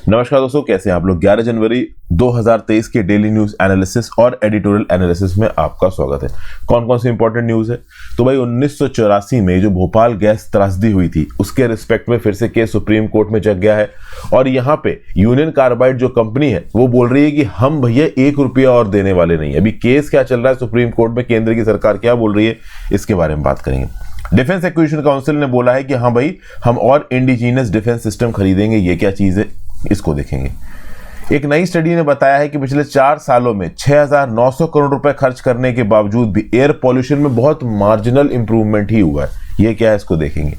नमस्कार दोस्तों, कैसे हैं आप लोग। 11 जनवरी 2023 के डेली न्यूज एनालिसिस और एडिटोरियल एनालिसिस में आपका स्वागत है। कौन कौन सी इंपॉर्टेंट न्यूज है? तो भाई 1984 में जो भोपाल गैस त्रासदी हुई थी उसके रिस्पेक्ट में फिर से केस सुप्रीम कोर्ट में जग गया है और यहाँ पे यूनियन कार्बाइड जो कंपनी है वो बोल रही है कि हम भैया 1 रुपया और देने वाले नहीं। अभी केस क्या चल रहा है सुप्रीम कोर्ट में, केंद्र की सरकार क्या बोल रही है, इसके बारे में बात करेंगे। डिफेंस एक्विजिशन काउंसिल ने बोला है कि हाँ भाई हम और इंडिजीनियस डिफेंस सिस्टम खरीदेंगे। ये क्या चीज है, इसको देखेंगे। एक नई स्टडी ने बताया है कि पिछले 4 सालों में 6,900 करोड़ रुपए खर्च करने के बावजूद भी एयर पॉल्यूशन में बहुत मार्जिनल इंप्रूवमेंट ही हुआ है। ये क्या है, इसको देखेंगे।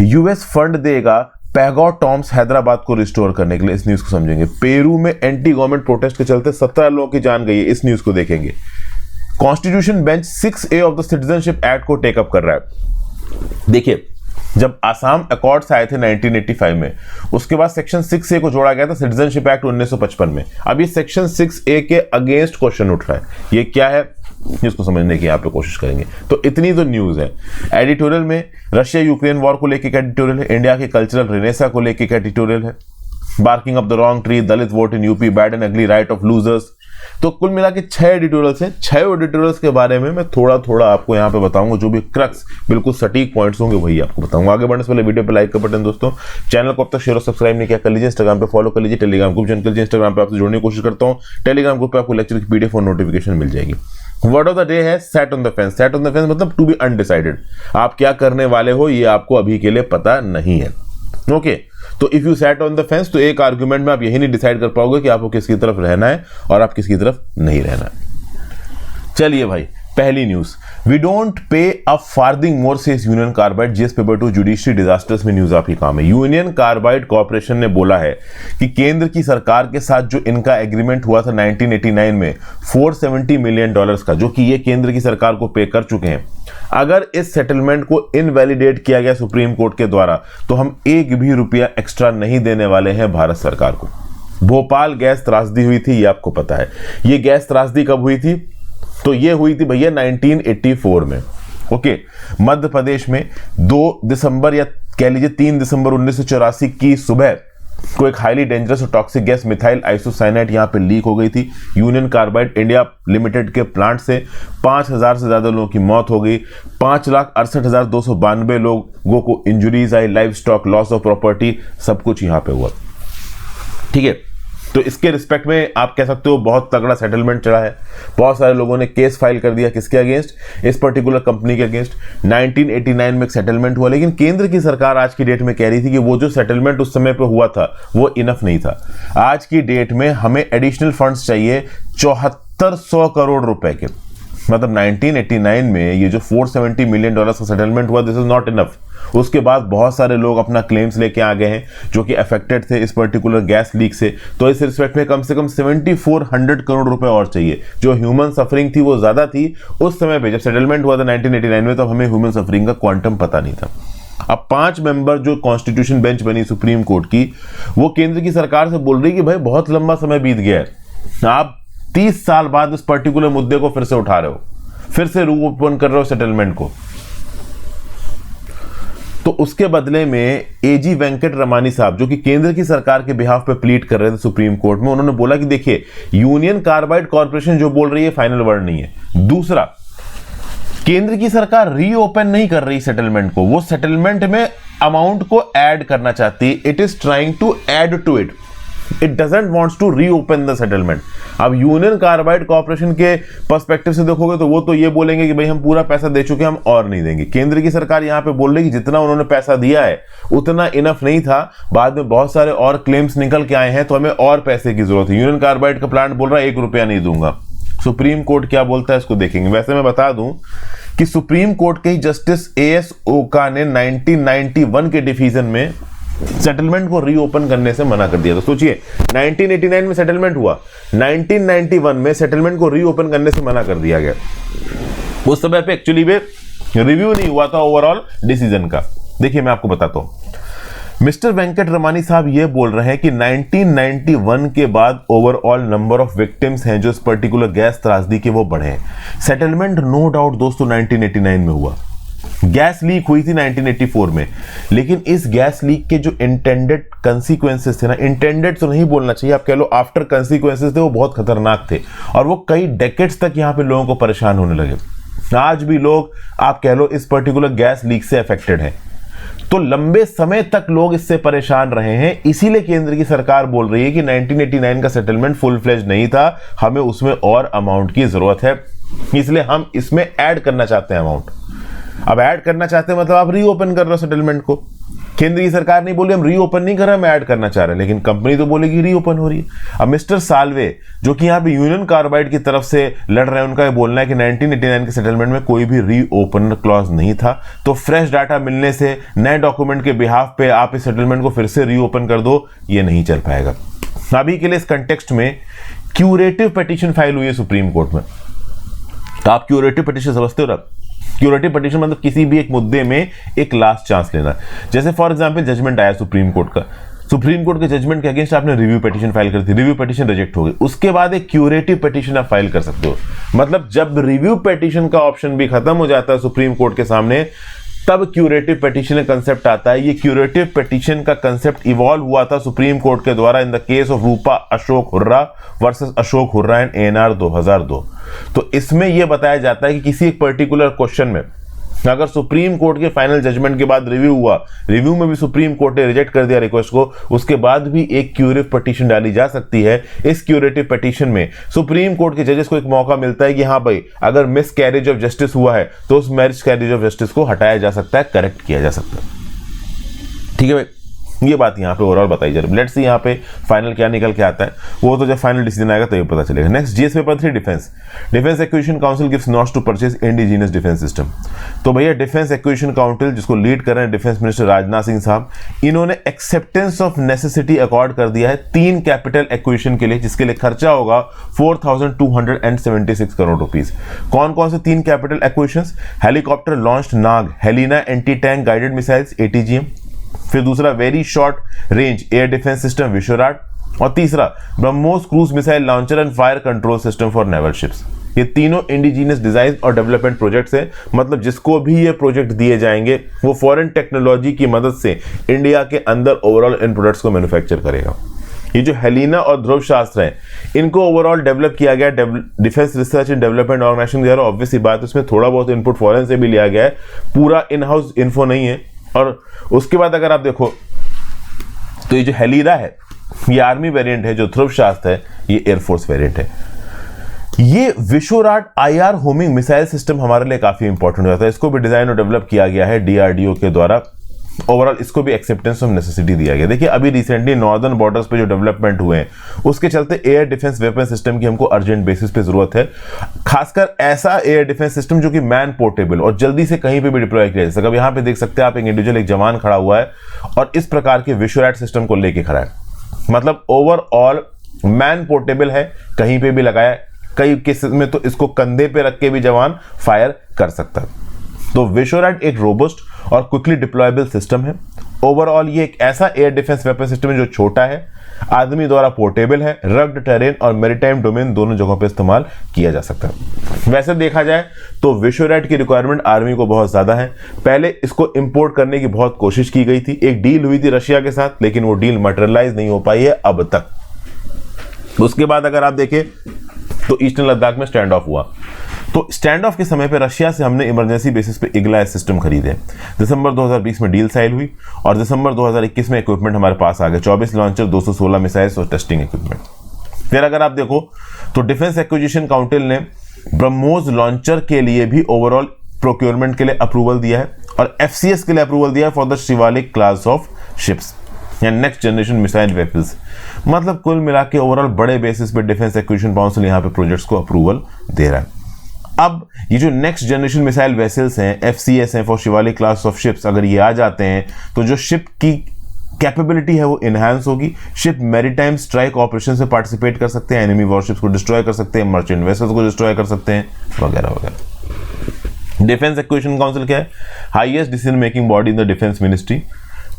यूएस फंड देगा पैगॉड टॉम्स हैदराबाद को रिस्टोर करने के लिए, इस न्यूज को समझेंगे। पेरू में एंटी गवर्नमेंट प्रोटेस्ट के चलते 17 लोगों की जान गई है, इस न्यूज को देखेंगे। Constitution bench 6A of the citizenship act को टेकअप कर रहा है। देखिए, जब आसाम अकॉर्ड्स आए थे 1985 में, उसके बाद सेक्शन 6A को जोड़ा गया था सिटीजनशिप एक्ट 1955 में। अब ये सेक्शन 6A के अगेंस्ट क्वेश्चन उठ रहा है। ये क्या है, इसको समझने की यहाँ पे कोशिश करेंगे। तो इतनी तो न्यूज है। एडिटोरियल में रशिया यूक्रेन वॉर को लेकर एडिटोरियल है, इंडिया के कल्चरल रिनेसा को लेकर एडिटोरियल है, barking up the wrong tree, Dalit vote in UP, bad and अगली राइट ऑफ लूजर्स। तो कुल मिला के 6 एडिटोरियल्स हैं। 6 एडिटोरियल्स के बारे में मैं थोड़ा थोड़ा आपको यहाँ पे बताऊंगा। जो भी क्रक्स बिल्कुल सटीक पॉइंट्स होंगे वही आपको बताऊंगा। आगे बढ़ने से पहले वीडियो पे लाइक का बटन दोस्तों, चैनल को अब तक शेयर और सब्सक्राइब नहीं किया कर लीजिए, इंस्टाग्राम पे फॉलो कर लीजिए, टेलीग्राम ग्रुप ज्वाइन कर लीजिए। इंस्टाग्राम पे आपसे जुड़ने की कोशिश करता हूँ, टेलीग्राम ग्रुप पे आपको लेक्चर की पीडीएफ और नोटिफिकेशन मिल जाएगी। वर्ड ऑफ द डे है set on the fence. Set on the fence मतलब टू बी अनडिसाइडेड। आप क्या करने वाले हो ये आपको अभी के लिए पता नहीं है। ओके, तो if you set on the fence तो एक आर्गुमेंट में आप यही नहीं डिसाइड कर पाओगे कि आपको किसकी तरफ रहना है और आप किसकी तरफ नहीं रहना है। चलिए भाई, पहली news. We don't pay a farthing more says Union Carbide, GS paper 2 judiciary disasters में न्यूज आपकी काम है। यूनियन कार्बाइड कॉर्पोरेशन ने बोला है कि केंद्र की सरकार के साथ जो इनका एग्रीमेंट हुआ था 1989 में $470 मिलियन का, जो कि ये केंद्र की सरकार को पे कर चुके हैं, अगर इस सेटलमेंट को इनवैलिडेट किया गया सुप्रीम कोर्ट के द्वारा तो हम 1 भी रुपया एक्स्ट्रा नहीं देने वाले हैं भारत सरकार को। भोपाल गैस त्रासदी हुई थी, ये आपको पता है। ये गैस त्रासदी कब हुई थी? तो ये हुई थी भैया 1984 में। ओके, मध्य प्रदेश में 2 दिसंबर या कह लीजिए 3 दिसंबर 1984 की सुबह को एक हाईली डेंजरस और टॉक्सिक गैस मिथाइल आइसोसाइनेट यहां पे लीक हो गई थी। यूनियन कार्बाइड इंडिया लिमिटेड के प्लांट से 5,000 से ज्यादा लोगों की मौत हो गई। 5,68,292 लोगों को injuries I, live stock loss of property, सब कुछ यहां पे हुआ। ठीक है, तो इसके रिस्पेक्ट में आप कह सकते हो बहुत तगड़ा सेटलमेंट चला है। बहुत सारे लोगों ने केस फाइल कर दिया, किसके अगेंस्ट? इस पर्टिकुलर कंपनी के अगेंस्ट। 1989 में एक सेटलमेंट हुआ, लेकिन केंद्र की सरकार आज की डेट में कह रही थी कि वो जो सेटलमेंट उस समय पे हुआ था वो इनफ नहीं था। आज की डेट में हमें एडिशनल फंड्स चाहिए 7400 करोड़ रुपए के। मतलब 1989 में ये जो $470 मिलियन का सेटलमेंट हुआ, दिस इज नॉट इनफ। उसके बाद बहुत सारे लोग अपना क्लेम्स लेके आ गए हैं जो कि अफेक्टेड थे इस पर्टिकुलर गैस लीक से। तो इस रिस्पेक्ट में कम से कम 7400 करोड़ रुपए और चाहिए। जो ह्यूमन सफरिंग थी वो ज्यादा थी उस समय पे, जब सेटलमेंट हुआ था 1989 में, तो हमें ह्यूमन सफरिंग का क्वांटम पता नहीं था। अब 5 मेंबर जो कॉन्स्टिट्यूशन बेंच बनी सुप्रीम कोर्ट की, वो केंद्र की सरकार से बोल रही कि भाई बहुत लंबा समय बीत गया है, आप 30 साल बाद इस पर्टिकुलर मुद्दे को फिर से उठा रहे हो, फिर से रीओपन कर रहे हो सेटलमेंट को। तो उसके बदले में एजी वेंकट रमानी साहब, जो कि केंद्र की सरकार के बिहाफ पे प्लीड कर रहे थे सुप्रीम कोर्ट में, उन्होंने बोला कि देखिए, यूनियन कार्बाइड कॉर्पोरेशन जो बोल रही है फाइनल वर्ड नहीं है। दूसरा, केंद्र की सरकार रीओपन नहीं कर रही सेटलमेंट को, वो सेटलमेंट में अमाउंट को ऐड करना चाहती है। It is trying to add to it, it doesn't wants to reopen the settlement. अब यूनियन कार्बाइड कॉर्पोरेशन के पर्सपेक्टिव से देखोगे तो वो तो ये बोलेंगे कि भाई हम पूरा पैसा दे चुके हैं, हम और नहीं देंगे। केंद्र की सरकार यहां पे बोल रही है कि जितना उन्होंने पैसा दिया है उतना इनफ नहीं था, बाद में बहुत सारे और क्लेम्स निकल के आए हैं, तो हमें और पैसे की जरूरत है। यूनियन कार्बाइड का प्लांट बोल रहा है 1 रुपया नहीं दूंगा। सुप्रीम कोर्ट क्या बोलता है इसको देखेंगे। वैसे मैं बता दूं कि सुप्रीम कोर्ट के जस्टिस AS ओका ने 1991 के डिसीजन में सेटलमेंट को रीओपन करने से मना कर दिया। तो सोचिए, 1989 में सेटलमेंट हुआ, 1991 में सेटलमेंट को रीओपन करने से मना कर दिया गया। उस समय पे एक्चुअली में रिव्यू नहीं हुआ था ओवरऑल डिसीजन का। देखिए मैं आपको बताता हूं। मिस्टर वेंकट रमानी साहब ये बोल रहे हैं कि 1991 के बाद ओवरऑल नंबर ऑफ विक्टिम्स हैं जो इस पर्टिकुलर गैस त्रासदी के वो बढ़े हैं। सेटलमेंट नो डाउट दोस्तों 1989 में हुआ, गैस लीक हुई थी 1984 में, लेकिन इस गैस लीक के जो इंटेंडेड कंसीक्वेंसेस थे ना, इंटेंडेड तो नहीं बोलना चाहिए, आप कह लो आफ्टर कंसीक्वेंसेस थे, वो बहुत खतरनाक थे और वो कई डेकेड्स तक यहाँ पे लोगों को परेशान होने लगे। आज भी लोग आप कह लो इस पर्टिकुलर गैस लीक से अफेक्टेड हैं, तो लंबे समय तक लोग इससे परेशान रहे हैं। इसीलिए केंद्र की सरकार बोल रही है कि 1989 का सेटलमेंट फुल फ्लेज नहीं था, हमें उसमें और अमाउंट की जरूरत है, इसलिए हम इसमें ऐड करना चाहते हैं अमाउंट। अब ऐड करना चाहते हैं मतलब आप रीओपन कर रहे हो सेटलमेंट को। केंद्र की सरकार नहीं बोली हम रीओपन नहीं कर रहे, हम ऐड करना चाह रहे हैं, लेकिन कंपनी तो बोलेगी रीओपन हो रही है। अब मिस्टर साल्वे जो कि यहाँ पे यूनियन कार्बाइड की तरफ से लड़ रहे हैं, उनका ये बोलना है कि 1989 के सेटलमेंट में कोई भी रीओपन क्लॉज नहीं था, तो फ्रेश डाटा मिलने से नए डॉक्यूमेंट के बिहाफ पे आप इस सेटलमेंट को फिर से रीओपन कर दो, ये नहीं चल पाएगा। अभी के लिए इस कंटेक्स्ट में क्यूरेटिव पिटीशन फाइल हुई है सुप्रीम कोर्ट में। तो आप क्यूरेटिव पिटीशन समझते हो ना? क्यूरेटिव पिटीशन मतलब किसी भी एक मुद्दे में एक लास्ट चांस लेना। जैसे फॉर एग्जांपल जजमेंट आया सुप्रीम कोर्ट का, सुप्रीम कोर्ट के जजमेंट के अगेंस्ट आपने रिव्यू पिटीशन फाइल कर दी, रिव्यू पिटीशन रिजेक्ट हो गई, उसके बाद एक क्यूरेटिव पिटीशन आप फाइल कर सकते हो। मतलब जब रिव्यू पिटीशन का ऑप्शन भी खत्म हो जाता है सुप्रीम कोर्ट के सामने, तब क्यूरेटिव पिटीशन का कंसेप्ट आता है। ये क्यूरेटिव पिटीशन का कंसेप्ट इवॉल्व हुआ था सुप्रीम कोर्ट के द्वारा in the case of Rupa Ashok hurrah versus Ashok hurrah and ANR 2002। तो इसमें यह बताया जाता है कि किसी एक पर्टिकुलर क्वेश्चन में अगर सुप्रीम कोर्ट के फाइनल जजमेंट के बाद रिव्यू हुआ, रिव्यू में भी सुप्रीम कोर्ट ने रिजेक्ट कर दिया रिक्वेस्ट को, उसके बाद भी एक क्यूरेटिव पिटीशन डाली जा सकती है। इस क्यूरेटिव पिटीशन में सुप्रीम कोर्ट के जजेस को एक मौका मिलता है कि हाँ भाई अगर मिस कैरेज ऑफ जस्टिस हुआ है तो उस मिस कैरेज ऑफ जस्टिस को हटाया जा सकता है, करेक्ट किया जा सकता है। ठीक है भाई, ये बात यहाँ पे ओवरऑल बताई जा रही है। लेट्स सी यहाँ पे फाइनल क्या निकल के आता है, वो तो जब फाइनल डिसीजन आएगा तभी पता चलेगा। Next GS paper 3 Defence Acquisition Council gives nods to purchase indigenous defence system. तो भैया डिफेंस एक्विजिशन काउंसिल जिसको लीड कर रहे हैं डिफेंस मिनिस्टर राजनाथ सिंह साहब, इन्होंने एक्सेप्टेंस ऑफ नेसेसिटी अकॉर्ड कर दिया है 3 कैपिटल एक्विजिशन के लिए, जिसके लिए खर्चा होगा 4276 करोड़ रुपीस। कौन कौन से 3 capital acquisitions? Helicopter launched Nag Helina anti tank guided missiles ATGM, फिर दूसरा very short range air defence system Vishwarat, और तीसरा BrahMos cruise missile launcher and fire control system for naval ships. ये तीनों इंडिजिनियस डिजाइन और डेवलपमेंट प्रोजेक्ट्स हैं। मतलब जिसको भी ये प्रोजेक्ट दिए जाएंगे वो फॉरेन टेक्नोलॉजी की मदद से इंडिया के अंदर ओवरऑल इन प्रोडक्ट्स को मैन्युफैक्चर करेगा। ये जो हेलिना और ध्रुव शास्त्र हैं, इनको ओवरऑल डेवलप किया गया Defence Research and Development Organisation द्वारा। ऑब्वियसली बात है, उसमें थोड़ा बहुत इनपुट फॉरेन से भी लिया गया है, पूरा इन हाउस इन्फो नहीं है। और उसके बाद अगर आप देखो तो ये जो हेलिना है ये आर्मी वेरिएंट है, जो ध्रुव शास्त्र है ये एयरफोर्स वेरिएंट है। ये विश्वराट IR होमिंग मिसाइल सिस्टम हमारे लिए काफी इंपॉर्टेंट हो जाता है। इसको भी डिजाइन और डेवलप किया गया है DRDO के द्वारा। ओवरऑल इसको भी एक्सेप्टेंस ऑफ नेसेसिटी दिया गया। देखिए अभी रिसेंटली नॉर्दर्न बॉर्डर्स पे जो डेवलपमेंट हुए हैं उसके चलते एयर डिफेंस वेपन सिस्टम की हमको अर्जेंट बेसिस पे जरूरत है, खासकर ऐसा एयर डिफेंस सिस्टम जो कि मैन पोर्टेबल और जल्दी से कहीं पे भी डिप्लॉय किया जा सके। अब यहाँ पे देख सकते हैं आप, एक इंडिविजुअल एक जवान खड़ा हुआ है और इस प्रकार के विश्वराट सिस्टम को लेके खड़ा है। मतलब ओवरऑल मैन पोर्टेबल है, कहीं पे भी लगाया, कई केसेस में तो इसको कंधे पे रख के भी जवान फायर कर सकता है। तो विश्वराट एक रोबस्ट और क्विकली डिप्लॉयबल सिस्टम है। ओवरऑल ये एक ऐसा एयर डिफेंस वेपन सिस्टम है जो छोटा है, आदमी द्वारा पोर्टेबल है, रग्ड टेरेन और मैरीटाइम डोमेन दोनों जगहों पे इस्तेमाल किया जा सकता है। वैसे देखा जाए तो विश्वराट की रिक्वायरमेंट आर्मी को बहुत ज्यादा है। पहले इसको इंपोर्ट करने की बहुत कोशिश की गई थी, एक डील हुई थी रशिया के साथ, लेकिन वो डील मटेरियलाइज नहीं हो पाई है अब तक। उसके बाद अगर आप देखें तो ईस्टर्न लद्दाख में स्टैंड ऑफ हुआ, तो स्टैंड ऑफ के समय पे रशिया से हमने इमरजेंसी बेसिस पे इग्लास सिस्टम खरीदे। दिसंबर 2020 में डील साइन हुई और दिसंबर 2021 में इक्विपमेंट हमारे पास आ गए, 24 लॉन्चर, 216 मिसाइल्स और टेस्टिंग इक्विपमेंट। फिर अगर आप देखो तो डिफेंस एक्विजिशन काउंसिल ने ब्रह्मोस लॉन्चर के लिए भी ओवरऑल प्रोक्योरमेंट के लिए अप्रूवल दिया है और FCS के लिए अप्रूवल दिया है for the Shivalik class of ships या नेक्स्ट जनरेशन मिसाइल वेपल्स। मतलब कुल मिला के ओवरऑल बड़े बेसिस पे डिफेंस एक्विजिशन काउंसिल यहाँ पे प्रोजेक्ट्स को अप्रूवल दे रहा है। अब ये जो नेक्स्ट जनरेशन मिसाइल वेसल्स हैं, FCS हैं for Shivalik class of ships, अगर ये आ जाते हैं तो जो शिप की कैपेबिलिटी है वो इनहांस होगी। शिप मैरीटाइम स्ट्राइक ऑपरेशन से पार्टिसिपेट कर सकते हैं, एनिमी वॉरशिप्स को डिस्ट्रॉय कर सकते हैं, मर्चेंट वेसल्स को डिस्ट्रॉय कर सकते हैं, वगैरह वगैरह। डिफेंस एक्विजिशन काउंसिल क्या है? Highest decision making body in the defence ministry.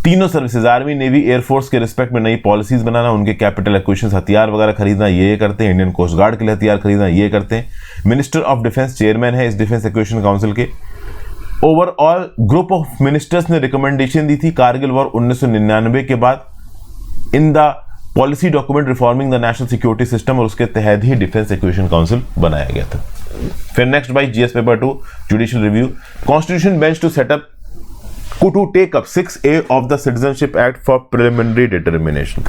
तीनों सर्विसेज आर्मी, नेवी, एयरफोर्स के रिस्पेक्ट में नई पॉलिसीज बनाना, उनके कैपिटल एक्विजिशन, हथियार वगैरह खरीदना ये करते हैं। इंडियन कोस्ट गार्ड के लिए हथियार खरीदना ये करते हैं। मिनिस्टर ऑफ डिफेंस चेयरमैन है इस डिफेंस एक्विजिशन काउंसिल के। 4 डिफेंस एक्विजिशन काउंसिल क्या है? Highest decision making body in the defence ministry. तीनों सर्विसेज आर्मी, नेवी, एयरफोर्स के रिस्पेक्ट में नई पॉलिसीज बनाना, उनके कैपिटल एक्विजिशन, हथियार वगैरह खरीदना ये करते हैं। मिनिस्टर ऑफ डिफेंस चेयरमैन है इस डिफेंस एक्विजिशन काउंसिल के। ओवरऑल ग्रुप ऑफ मिनिस्टर्स ने रिकमेंडेशन दी थी कारगिल वॉर 1999 के बाद in the policy document reforming the national security system, और उसके तहत ही डिफेंस एक्विजिशन काउंसिल बनाया गया था। फिर next by GS paper 2 judicial review, constitution bench to set up to take up 6A of the Citizenship Act for preliminary determination।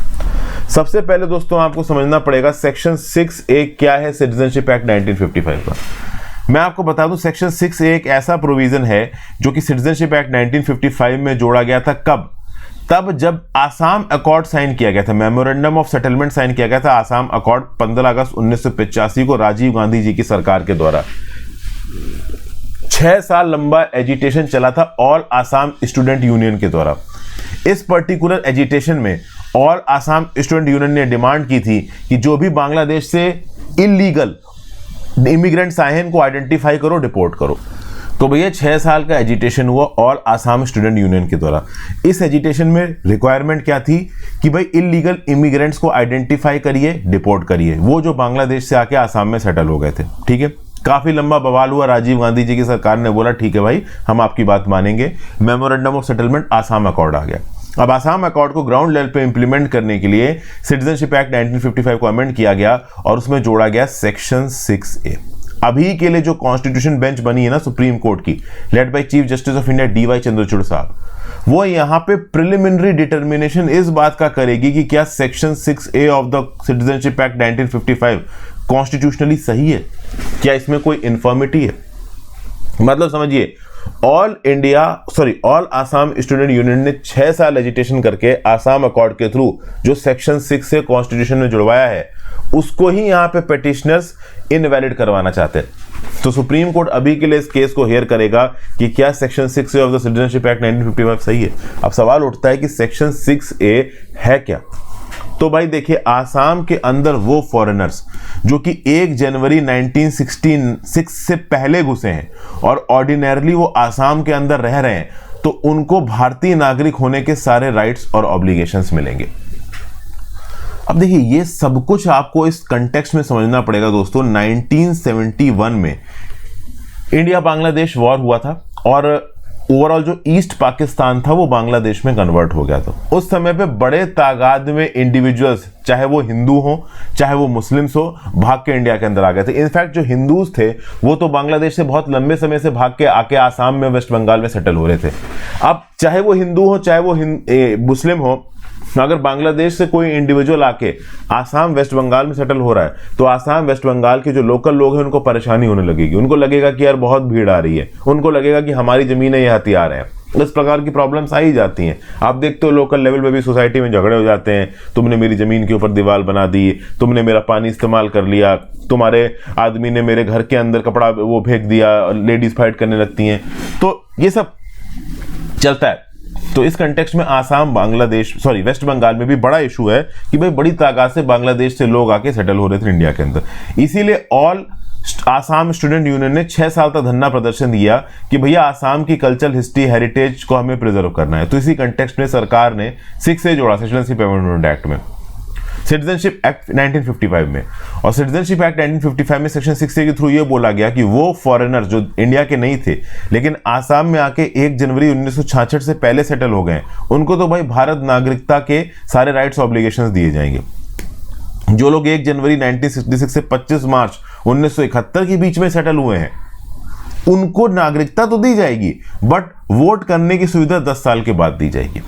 सबसे पहले दोस्तों आपको समझना पड़ेगा सेक्शन 6A क्या है सिटीजनशिप एक्ट 1955 का। मैं आपको बता दूं सेक्शन 6A एक ऐसा प्रोविजन है जो कि सिटीजनशिप एक्ट 1955 में जोड़ा गया था। कब? तब जब आसाम अकॉर्ड साइन किया गया था, मेमोरेंडम ऑफ सेटलमेंट साइन किया गया था आसाम अकॉर्ड 15 अगस्त 1985 को राजीव गांधी जी की सरकार के द्वारा। 6 साल लंबा एजिटेशन चला था ऑल आसाम स्टूडेंट यूनियन के द्वारा। इस पर्टिकुलर एजिटेशन में ऑल आसाम स्टूडेंट यूनियन ने डिमांड की थी कि जो भी बांग्लादेश से इलीगल इमिग्रेंट्स आए हैं इनको आइडेंटिफाई करो, डिपोर्ट करो। तो भैया 6 साल का एजिटेशन हुआ ऑल आसाम स्टूडेंट यूनियन के द्वारा। इस एजिटेशन में रिक्वायरमेंट क्या थी कि भाई इलीगल इमिग्रेंट्स को आइडेंटिफाई करिए, डिपोर्ट करिए, वो जो बांग्लादेश से आके आसाम में सेटल हो गए थे। ठीक है, काफी लंबा बवाल हुआ। राजीव गांधी जी की सरकार ने बोला ठीक है भाई हम आपकी बात मानेंगे। Memorandum of settlement Assam accord आ गया। अब आसाम अकॉर्ड को ग्राउंड लेवल पे इंप्लीमेंट करने के लिए सिटीजनशिप एक्ट 1955 को अमेंड किया गया और उसमें जोड़ा गया सेक्शन 6A। अभी के लिए जो कॉन्स्टिट्यूशन बेंच बनी है ना सुप्रीम कोर्ट की, led by chief justice of India DY Chandrachud साहब, वो यहां पे प्रिलिमिनरी डिटर्मिनेशन इस बात का करेगी कि क्या section 6A of the citizenship act 1955 constitutionally सही है, क्या इसमें कोई इन्फॉर्मिटी है। मतलब समझिए ऑल आसाम स्टूडेंट यूनियन ने 6 साल एजिटेशन करके आसाम अकॉर्ड के थ्रू जो सेक्शन 6 से कॉन्स्टिट्यूशन में जुड़वाया है उसको ही यहां पे पिटिशनर्स इनवैलिड करवाना चाहते हैं। तो सुप्रीम कोर्ट अभी के लिए इस केस को हेयर करेगा कि क्या section 6A of the citizenship act 1955 सही है। अब सवाल उठता है कि सेक्शन 6A है क्या। तो भाई देखिए आसाम के अंदर वो फॉरेनर्स जो कि 1 जनवरी 1966 से पहले घुसे हैं और ऑर्डिनरली वो आसाम के अंदर रह रहे हैं, तो उनको भारतीय नागरिक होने के सारे राइट्स और ऑब्लिगेशंस मिलेंगे। अब देखिए ये सब कुछ आपको इस कंटेक्स्ट में समझना पड़ेगा दोस्तों। 1971 में इंडिया बांग्लादेश वॉर हुआ था और ओवरऑल जो ईस्ट पाकिस्तान था वो बांग्लादेश में कन्वर्ट हो गया था। उस समय पे बड़े तादाद में इंडिविजुअल्स, चाहे वो हिंदू हो चाहे वो मुस्लिम्स हो, भाग के इंडिया के अंदर आ गए थे। इनफैक्ट जो हिंदूज थे वो तो बांग्लादेश से बहुत लंबे समय से भाग के आके आसाम में वेस्ट बंगाल में सेटल हो रहे थे। अब चाहे वो हिंदू हो चाहे वो मुस्लिम हो, अगर बांग्लादेश से कोई इंडिविजुअल आके आसाम वेस्ट बंगाल में सेटल हो रहा है तो आसाम वेस्ट बंगाल के जो लोकल लोग हैं उनको परेशानी होने लगेगी। उनको लगेगा कि यार बहुत भीड़ आ रही है, उनको लगेगा कि हमारी जमीनें ये हथियार हैं। इस प्रकार की प्रॉब्लम्स आ ही जाती हैं। आप देखते हो लोकल लेवल पे भी सोसाइटी में झगड़े हो जाते हैं, तुमने मेरी जमीन के ऊपर दीवार बना दी, तुमने मेरा पानी इस्तेमाल कर लिया, तुम्हारे आदमी ने मेरे घर के अंदर कपड़ा वो फेंक दिया, लेडीज फाइट करने लगती हैं, तो ये सब चलता है। तो इस कंटेक्स्ट में वेस्ट बंगाल में भी बड़ा इशू है कि भाई बड़ी तादाद से बांग्लादेश से लोग आके सेटल हो रहे थे इंडिया के अंदर। इसीलिए ऑल आसाम स्टूडेंट यूनियन ने 6 साल तक धरना प्रदर्शन दिया कि भैया आसाम की कल्चरल हिस्ट्री हेरिटेज को हमें प्रिजर्व करना है। तो इसी कंटेक्स्ट में सरकार ने 6 जोड़ा सिटीजनशिप अमेंडमेंट एक्ट में, सिटीजनशिप एक्ट 1955 में। और सिटीजनशिप एक्ट 1955 में सेक्शन 6A के थ्रू ये बोला गया कि वो फॉरेनर जो इंडिया के नहीं थे लेकिन आसाम में आके 1 जनवरी 1966 से पहले सेटल हो गए, उनको तो भाई भारत नागरिकता के सारे राइट्स ऑब्लिगेशंस दिए जाएंगे। जो लोग 1 जनवरी 1966 से 25 मार्च 1971 के बीच में सेटल हुए हैं उनको नागरिकता तो दी जाएगी, बट वोट करने की सुविधा 10 साल के बाद दी जाएगी।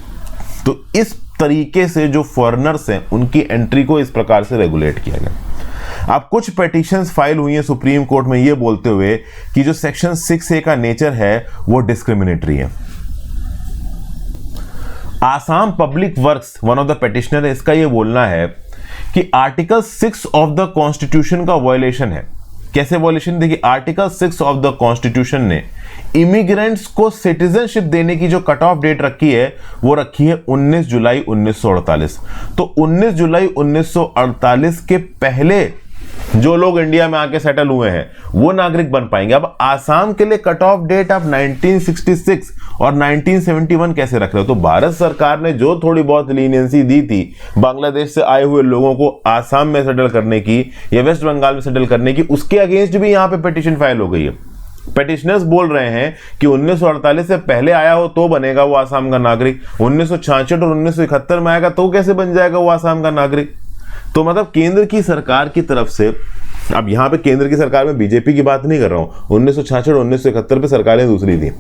तो इस तरीके से जो फॉरेनर्स हैं उनकी एंट्री को इस प्रकार से रेगुलेट किया गया। अब कुछ पिटीशंस फाइल हुई हैं सुप्रीम कोर्ट में ये बोलते हुए कि जो सेक्शन 6A का नेचर है वो डिस्क्रिमिनेटरी है। Assam public works one of the petitioner है, इसका ये बोलना है कि आर्टिकल 6 ऑफ द कॉन्स्टिट्यूशन का वायलेशन है। कैसे वायलेशन? देखिए आर्टिकल 6 ऑफ द कॉन्स्टिट्यूशन ने इमिग्रेंट्स को सिटीजनशिप देने की जो कट ऑफ डेट रखी है वो रखी है 19 जुलाई 1948। तो 19 जुलाई 1948 के पहले जो लोग इंडिया में आके सेटल हुए हैं वो नागरिक बन पाएंगे। अब आसाम के लिए कट ऑफ डेट आप 1966 और 1971 कैसे रख रहे हो? तो भारत सरकार ने जो थोड़ी बहुत लीनियंसी दी थी बांग्लादेश से आए हुए लोगों को आसाम में सेटल करने की या वेस्ट बंगाल में सेटल करने की, उसके अगेंस्ट भी यहां पे पिटीशन फाइल हो गई है। पेटिशनर्स बोल रहे हैं कि 1948 से पहले आया हो तो बनेगा वो आसाम का नागरिक, 1966 और 1971 में आएगा तो कैसे बन जाएगा वो आसाम का नागरिक। तो मतलब केंद्र की सरकार की तरफ से, अब यहां पे केंद्र की सरकार में बीजेपी की बात नहीं कर रहा हूं, 1966 और 1971 पे सरकारें दूसरी थी,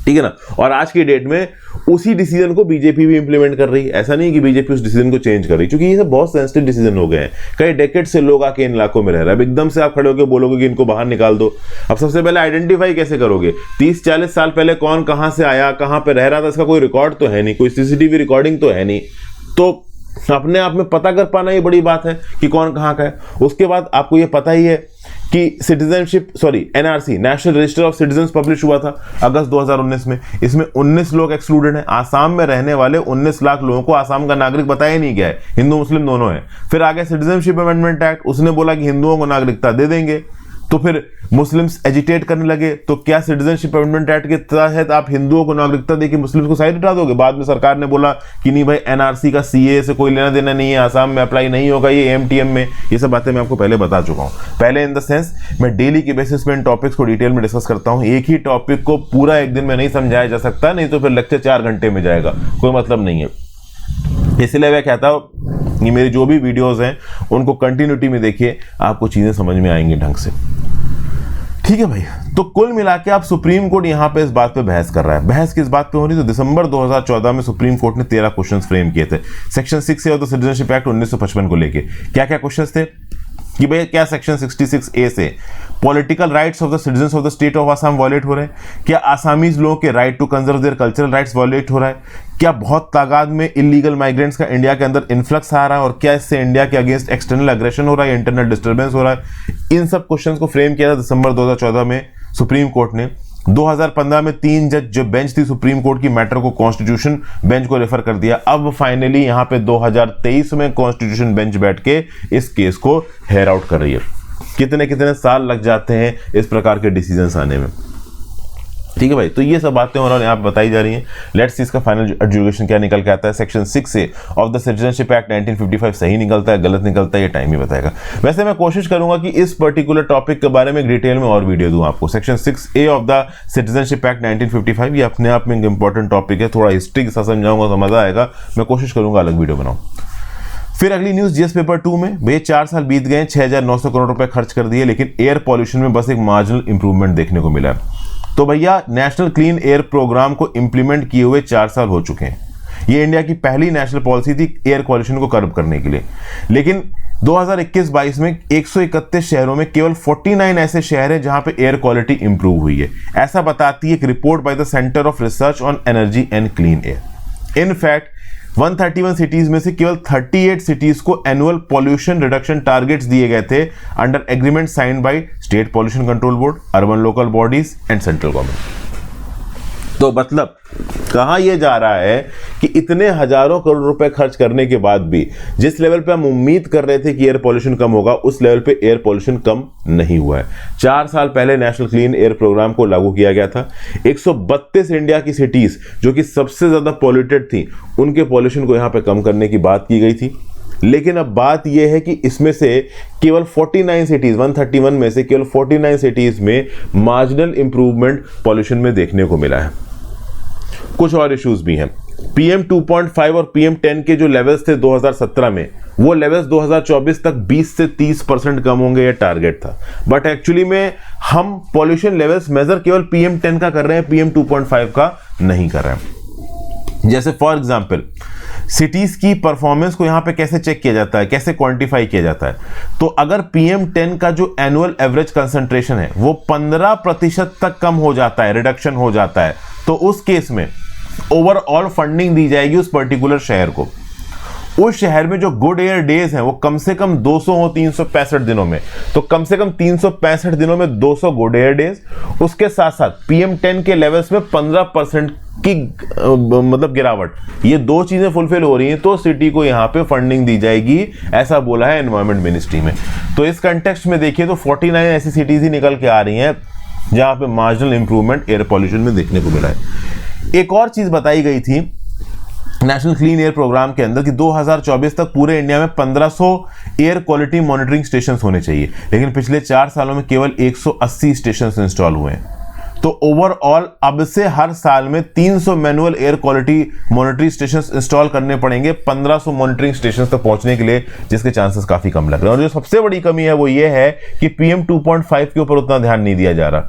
ठीक है ना। और आज की डेट में उसी डिसीजन को बीजेपी भी इंप्लीमेंट कर रही है। ऐसा नहीं कि बीजेपी उस डिसीजन को चेंज कर रही, क्योंकि ये सब बहुत सेंसिटिव डिसीजन हो गए हैं। कई डेकेड से लोग आके इन इलाकों में रह रहे हैं। अब एकदम से आप खड़े होकर बोलोगे कि इनको बाहर निकाल दो, अब सबसे पहले आइडेंटिफाई कैसे करोगे? 30-40 साल पहले कौन कहां से आया, कहां पे रह रहा था, इसका कोई रिकॉर्ड तो है नहीं, कोई सीसीटीवी रिकॉर्डिंग तो है नहीं, तो अपने आप में पता कर पाना ये बड़ी बात है कि कौन कहां का है। उसके बाद आपको ये पता ही है कि NRC, national register of citizens publish हुआ था अगस्त 2019 में। इसमें 19 लोग एक्सक्लूडेड हैं। आसाम में रहने वाले 19 लाख लोगों को आसाम का नागरिक बताया नहीं गया है, हिंदू मुस्लिम दोनों है। फिर आगे सिटीजनशिप अमेंडमेंट एक्ट, उसने बोला कि हिंदुओं को नागरिकता दे देंगे, तो फिर मुस्लिम्स एजिटेट करने लगे, तो क्या सिटीजनशिप अमेंडमेंट एक्ट के तहत आप हिंदुओं को नागरिकता देके मुस्लिम्स को साइड हटा दोगे? बाद में सरकार ने बोला कि नहीं भाई, एनआरसी का सीए से कोई लेना देना नहीं है, आसाम में अप्लाई नहीं होगा, ये एमटीएम में। ये सब बातें मैं आपको पहले बता चुका हूं। पहले इन द सेंस मैं डेली के बेसिस पे इन टॉपिक्स को डिटेल में डिस्कस करता हूं। एक ही टॉपिक को पूरा एक दिन में नहीं समझाया जा सकता, नहीं तो फिर लेक्चर 4 घंटे में जाएगा, कोई मतलब नहीं है। इसलिए मैं कहता हूं कि मेरी जो भी वीडियोस हैं उनको कंटिन्यूटी में देखिए, आपको चीजें समझ में आएंगी ढंग से, ठीक है भाई। तो कुल मिला के आप सुप्रीम कोर्ट यहां पे इस बात पे बहस कर रहा है। बहस किस बात पे हो रही? तो दिसंबर 2014 में सुप्रीम कोर्ट ने 13 क्वेश्चंस फ्रेम किए थे section 6A of the citizenship act 1955 को लेके। क्या क्या क्वेश्चंस थे कि भाई क्या सेक्शन 66A से political rights of the citizens of the state of Assam violate हो रहे हैं? क्या आसामीज लोगों के right to conserve their cultural rights violate हो रहा है? क्या बहुत तादाद में इलीगल माइग्रेंट्स का इंडिया के अंदर इन्फ्लक्स आ रहा है, और क्या इससे इंडिया के अगेंस्ट एक्सटर्नल एग्रेशन हो रहा है, इंटरनल डिस्टर्बेंस हो रहा है? इन सब क्वेश्चंस को फ्रेम किया था दिसंबर 2014 में सुप्रीम कोर्ट ने। 2015 में 3 जज जो बेंच थी सुप्रीम कोर्ट की, मैटर को कॉन्स्टिट्यूशन बेंच को रेफर कर दिया। अब फाइनली यहां पे 2023 में कॉन्स्टिट्यूशन बेंच बैठ के इस केस को हेयर आउट कर रही है। कितने कितने साल लग जाते हैं इस प्रकार के डिसीजंस आने में, ठीक है भाई। तो ये सब बातें और यहाँ पे बताई जा रही हैं। लेट्स सी इसका फाइनल एडजुडिकेशन क्या निकल के आता है। Section 6A of the citizenship act 1955 सही निकलता है, गलत निकलता है, ये टाइम ही बताएगा। वैसे मैं कोशिश करूंगा कि इस पर्टिकुलर टॉपिक के बारे में डिटेल में और वीडियो दूं आपको। Section 6A of the citizenship act 1955 ये अपने आप में एक इंपॉर्टेंट टॉपिक है, थोड़ा हिस्ट्री के साथ समझाऊंगा तो मजा आएगा। मैं कोशिश करूंगा अलग वीडियो बनाऊं। फिर अगली न्यूज जीएस पेपर 2 में, भैया 4 साल बीत गए, 6,900 करोड़ रुपए खर्च कर दिए, लेकिन एयर पॉल्यूशन में बस एक मार्जिनल इंप्रूवमेंट देखने को मिला है। तो भैया नेशनल क्लीन एयर प्रोग्राम को इंप्लीमेंट किए हुए 4 साल हो चुके हैं। ये इंडिया की पहली नेशनल पॉलिसी थी एयर पॉल्यूशन को कर्ब करने के लिए, लेकिन 2021-22 में 131 शहरों में केवल 49 ऐसे शहर हैं जहां पे एयर क्वालिटी इंप्रूव हुई है। ऐसा बताती है एक report by the centre of research on energy and clean air. In fact 131 cities में से केवल 38 सिटीज को एनुअल पॉल्यूशन रिडक्शन टारगेट्स दिए गए थे under agreement signed by state pollution control board, urban local bodies and central government. तो मतलब कहां यह जा रहा है कि इतने हजारों करोड़ रुपए खर्च करने के बाद भी जिस लेवल पे हम उम्मीद कर रहे थे कि एयर पॉल्यूशन कम होगा, उस लेवल पे एयर पॉल्यूशन कम नहीं हुआ है। 4 साल पहले नेशनल क्लीन एयर प्रोग्राम को लागू किया गया था। 132 इंडिया की सिटीज जो कि सबसे ज्यादा पॉल्यूटेड थी, उनके पॉल्यूशन को यहां पे कम करने की बात की गई थी। लेकिन अब बात यह है कि इसमें से केवल 49 सिटीज, 131 में से केवल 49 सिटीज में मार्जिनल इंप्रूवमेंट पॉल्यूशन में देखने को मिला है। कुछ और इश्यूज भी हैं। PM 2.5 और PM 10 के जो लेवल्स थे 2017 में, वो लेवल्स 2024 तक 20 से 30% कम होंगे, ये टारगेट था। बट एक्चुअली में हम पॉल्यूशन लेवल्स मेजर केवल PM 10 का कर रहे हैं, PM 2.5 का नहीं कर रहे हैं। जैसे फॉर एग्जांपल सिटीज की परफॉर्मेंस को यहां पे कैसे चेक किया जाता है, कैसे क्वांटिफाई किया जाता है? तो अगर PM 10 का जो एनुअल एवरेज कंसंट्रेशन है वो 15% तक कम हो जाता है, रिडक्शन हो जाता है, तो उस केस में ओवरऑल फंडिंग दी जाएगी उस पर्टिकुलर शहर को। उस शहर में जो गुड एयर डेज हैं वो कम से कम 200 हो 365 दिनों में, तो कम से कम 365 दिनों में 200 गुड एयर डेज, उसके साथ साथ PM 10 के लेवल्स में 15% की मतलब गिरावट, ये दो चीजें फुलफिल हो रही हैं तो सिटी को यहां पे फंडिंग दी जाएगी, ऐसा बोला है एनवायरमेंट मिनिस्ट्री में। तो इस कंटेक्स्ट में देखिए तो 49 ऐसी सिटीज ही निकल के आ रही हैं जहां पे मार्जिनल इंप्रूवमेंट एयर पॉल्यूशन में देखने को मिला है। एक और चीज बताई गई थी नेशनल क्लीन एयर प्रोग्राम के अंदर कि 2024 तक पूरे इंडिया में 1500 एयर क्वालिटी मॉनिटरिंग स्टेशन होने चाहिए, लेकिन पिछले 4 सालों में केवल 180 स्टेशन इंस्टॉल हुए हैं। तो ओवरऑल अब से हर साल में 300 manual air quality monitoring station install करने पड़ेंगे 1500 मॉनिटरिंग स्टेशन तक पहुंचने के लिए, जिसके चांसेस काफी कम लग रहे हैं। और जो सबसे बड़ी कमी है वो ये है कि PM 2.5 के ऊपर उतना ध्यान नहीं दिया जा रहा।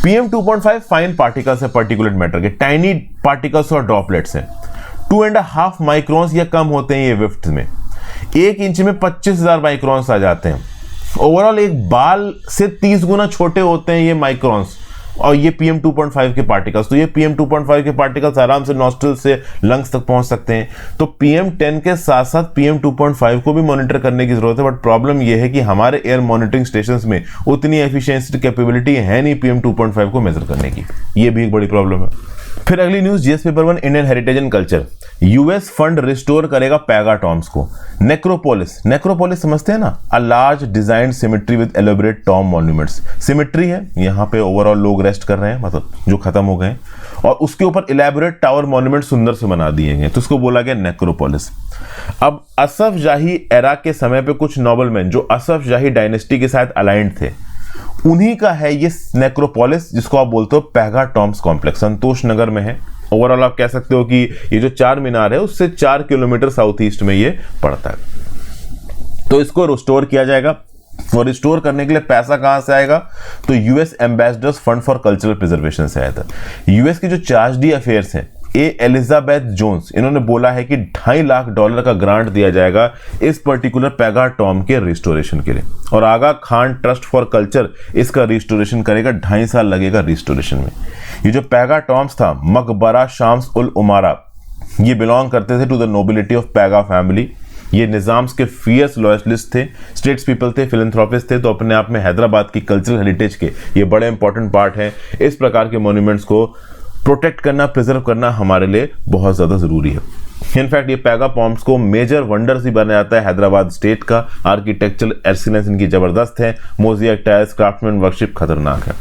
PM 2.5 फाइन पार्टिकल्स है, पार्टिकुलेट मैटर के, टाइनी पार्टिकल्स और ड्रॉपलेट्स हैं। 2.5 माइक्रॉन्स या कम होते हैं ये विफ्ट में। 1 इंच में 25,000 माइक्रॉन्स आ जाते हैं। ओवरऑल एक बाल से 30 गुना छोटे होते हैं ये माइक्रॉन्स, और ये PM 2.5 के पार्टिकल्स। तो ये PM 2.5 के पार्टिकल्स आराम से नॉस्ट्रल से लंग्स तक पहुंच सकते हैं। तो PM 10 के साथ साथ PM 2.5 को भी मॉनिटर करने की जरूरत है। बट प्रॉब्लम ये है कि हमारे एयर मॉनिटरिंग स्टेशंस में उतनी एफिशिएंसी कैपेबिलिटी है नहीं PM 2.5 को मेजर करने की। ये भी एक बड़ी प्रॉब्लम है। फिर अगली news, GS paper 1 Indian heritage and culture. US fund restore करेगा पैगा टॉम्स को। नेक्रोपोलिस समझते हैं ना, a large design symmetry with elaborate Tom monuments. Symmetry है, यहाँ पे ओवरऑल लोग रेस्ट कर रहे हैं, मतलब जो खत्म हो गए, और उसके ऊपर इलेबोरेट टावर मॉन्यूमेंट सुंदर से बना दिए गए, तो उसको बोला गया नेक्रोपोलिस। अब असफ जाही एरा के समय पे कुछ नोबलमैन जो असफ जाही डायनेस्टी के साथ अलाइंड थे, उन्हीं का है ये नेक्रोपोलिस, जिसको आप बोलते हो पैगा टॉम्स कॉम्प्लेक्स। संतोष नगर में है। ओवरऑल आप कह सकते हो कि ये जो 4 मीनार है उससे 4 किलोमीटर साउथ ईस्ट में ये पड़ता है। तो इसको रिस्टोर किया जाएगा, और रिस्टोर करने के लिए पैसा कहां से आएगा? तो US ambassadors fund for cultural preservation से आया था। यूएस की जो चार्ज डी अफेयर्स हैं, एलिजाबेथ जोन्स, इन्होंने बोला है कि $2.5 लाख का ग्रांट दिया जाएगा इस पर्टिकुलर पैगा टॉम के रिस्टोरेशन के लिए। और आगा खान ट्रस्ट फॉर कल्चर इसका रिस्टोरेशन करेगा। 2.5 साल लगेगा रिस्टोरेशन में। ये जो पैगा टॉम्स था, मकबरा शाम्स उल उमारा, ये बिलोंग करते थे to the nobility of Paigah family. ये निजाम्स के फियर्स लॉयलिस्ट थे, स्टेट्स पीपल थे, फिलैंथ्रोपिस्ट थे। तो अपने आप में हैदराबाद की कल्चरल हेरिटेज के ये बड़े इंपॉर्टेंट पार्ट हैं। इस प्रकार के मॉन्यूमेंट्स को प्रोटेक्ट करना, प्रिजर्व करना हमारे लिए बहुत ज्यादा जरूरी है। इनफैक्ट ये पैगा टॉम्स को मेजर वंडर्स ही बना जाता है हैदराबाद स्टेट का। आर्किटेक्चरल एक्सीलेंस इनकी जबरदस्त है। मोज़ेक टाइल्स, क्राफ्टमैन वर्कशिप खतरनाक है।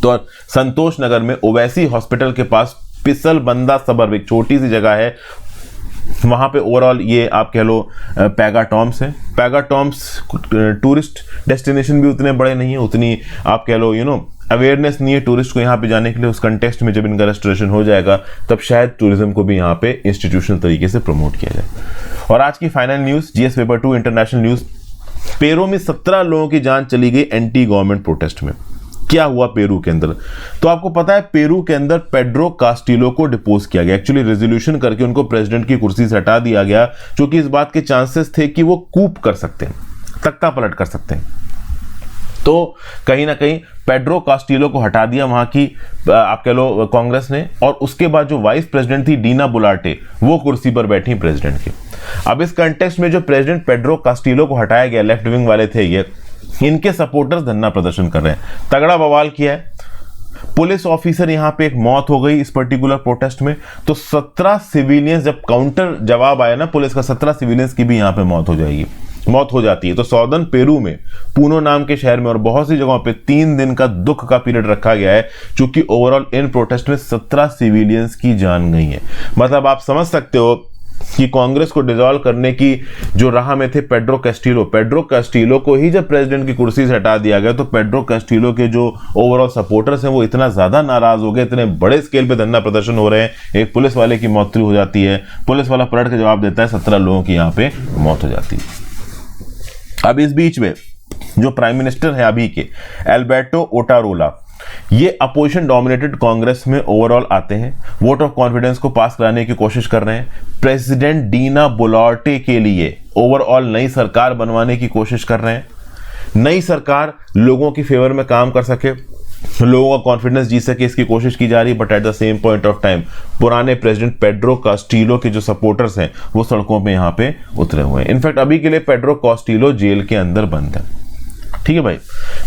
तो संतोष नगर में ओवैसी हॉस्पिटल के पास पिसल बंदा सबर्ब, एक छोटी सी जगह है, वहां पे ओवरऑल ये आप कह लो पैगा टॉम्स है। पैगा टॉम्स टूरिस्ट डेस्टिनेशन भी उतने बड़े नहीं है, उतनी आप कह लो अवेयरनेस नहीं है टूरिस्ट को यहाँ पे जाने के लिए। उस कंटेक्स्ट में जब इनका रेस्टोरेशन हो जाएगा तब शायद टूरिज्म को भी यहाँ पे इंस्टीट्यूशनल तरीके से प्रमोट किया जाए। और आज की final news, GS paper 2 international news. Peru में 17 लोगों की जान चली गई एंटी गवर्नमेंट प्रोटेस्ट में। क्या हुआ पेरू के अंदर? तो आपको पता है पेरू के अंदर पेड्रो कास्टिलो को डिपोज किया गया। एक्चुअली रेजोल्यूशन करके उनको प्रेसिडेंट की कुर्सी से हटा दिया गया, क्योंकि इस बात के चांसेस थे कि वो कूप कर सकते हैं, तख्ता पलट कर सकते हैं। तो कहीं ना कहीं पेड्रो कास्टिलो को हटा दिया वहां की आप कह लो कांग्रेस ने, और उसके बाद जो वाइस प्रेसिडेंट थी डीना बुलाटे, वो कुर्सी पर बैठी प्रेसिडेंट की। अब इस कंटेक्स्ट में जो प्रेसिडेंट पेड्रो कास्टिलो को हटाया गया, लेफ्ट विंग वाले थे ये, इनके सपोर्टर्स धरना प्रदर्शन कर रहे हैं, तगड़ा बवाल किया है। पुलिस ऑफिसर यहां पे एक मौत हो गई इस पर्टिकुलर प्रोटेस्ट में। तो 17 सिविलियंस, जब काउंटर जवाब आया ना पुलिस का, 17 सिविलियंस की भी यहां पे मौत हो जाती है। तो सौदर्न पेरू में पूनो नाम के शहर में और बहुत सी जगहों पे 3 दिन का दुख का पीरियड रखा गया है, क्योंकि ओवरऑल इन प्रोटेस्ट में 17 सिविलियंस की जान गई है। मतलब आप समझ सकते हो कि कांग्रेस को डिसॉल्व करने की जो राह में थे पेड्रो कास्टिलो को ही जब प्रेसिडेंट की कुर्सी से हटा दिया गया, तो पेड्रो कास्टिलो के जो ओवरऑल सपोर्टर्स हैं वो इतना ज्यादा नाराज हो गए, इतने बड़े स्केल पे धरना प्रदर्शन हो रहे हैं, एक पुलिस वाले की मौत हो जाती है, पुलिस वाला पलट के जवाब देता है, 17 लोगों की यहाँ पे मौत हो जाती है। अब इस बीच में जो प्राइम मिनिस्टर है अभी के, एल्बर्टो ओटारोला, ये अपोजिशन डोमिनेटेड कांग्रेस में ओवरऑल आते हैं, वोट ऑफ कॉन्फिडेंस को पास कराने की कोशिश कर रहे हैं। प्रेसिडेंट डीना बुलाटे के लिए ओवरऑल नई सरकार बनवाने की कोशिश कर रहे हैं। नई सरकार लोगों की फेवर में काम कर सके, लोगों का कॉन्फिडेंस जीत सके, इसकी कोशिश की जा रही है। But at the same point of time पुराने प्रेसिडेंट पेड्रो कास्टिलो के जो सपोर्टर्स हैं वो सड़कों पे यहाँ पे उतरे हुए हैं। इनफैक्ट अभी के लिए पेड्रो कास्टिलो जेल के अंदर बंद है। ठीक है भाई,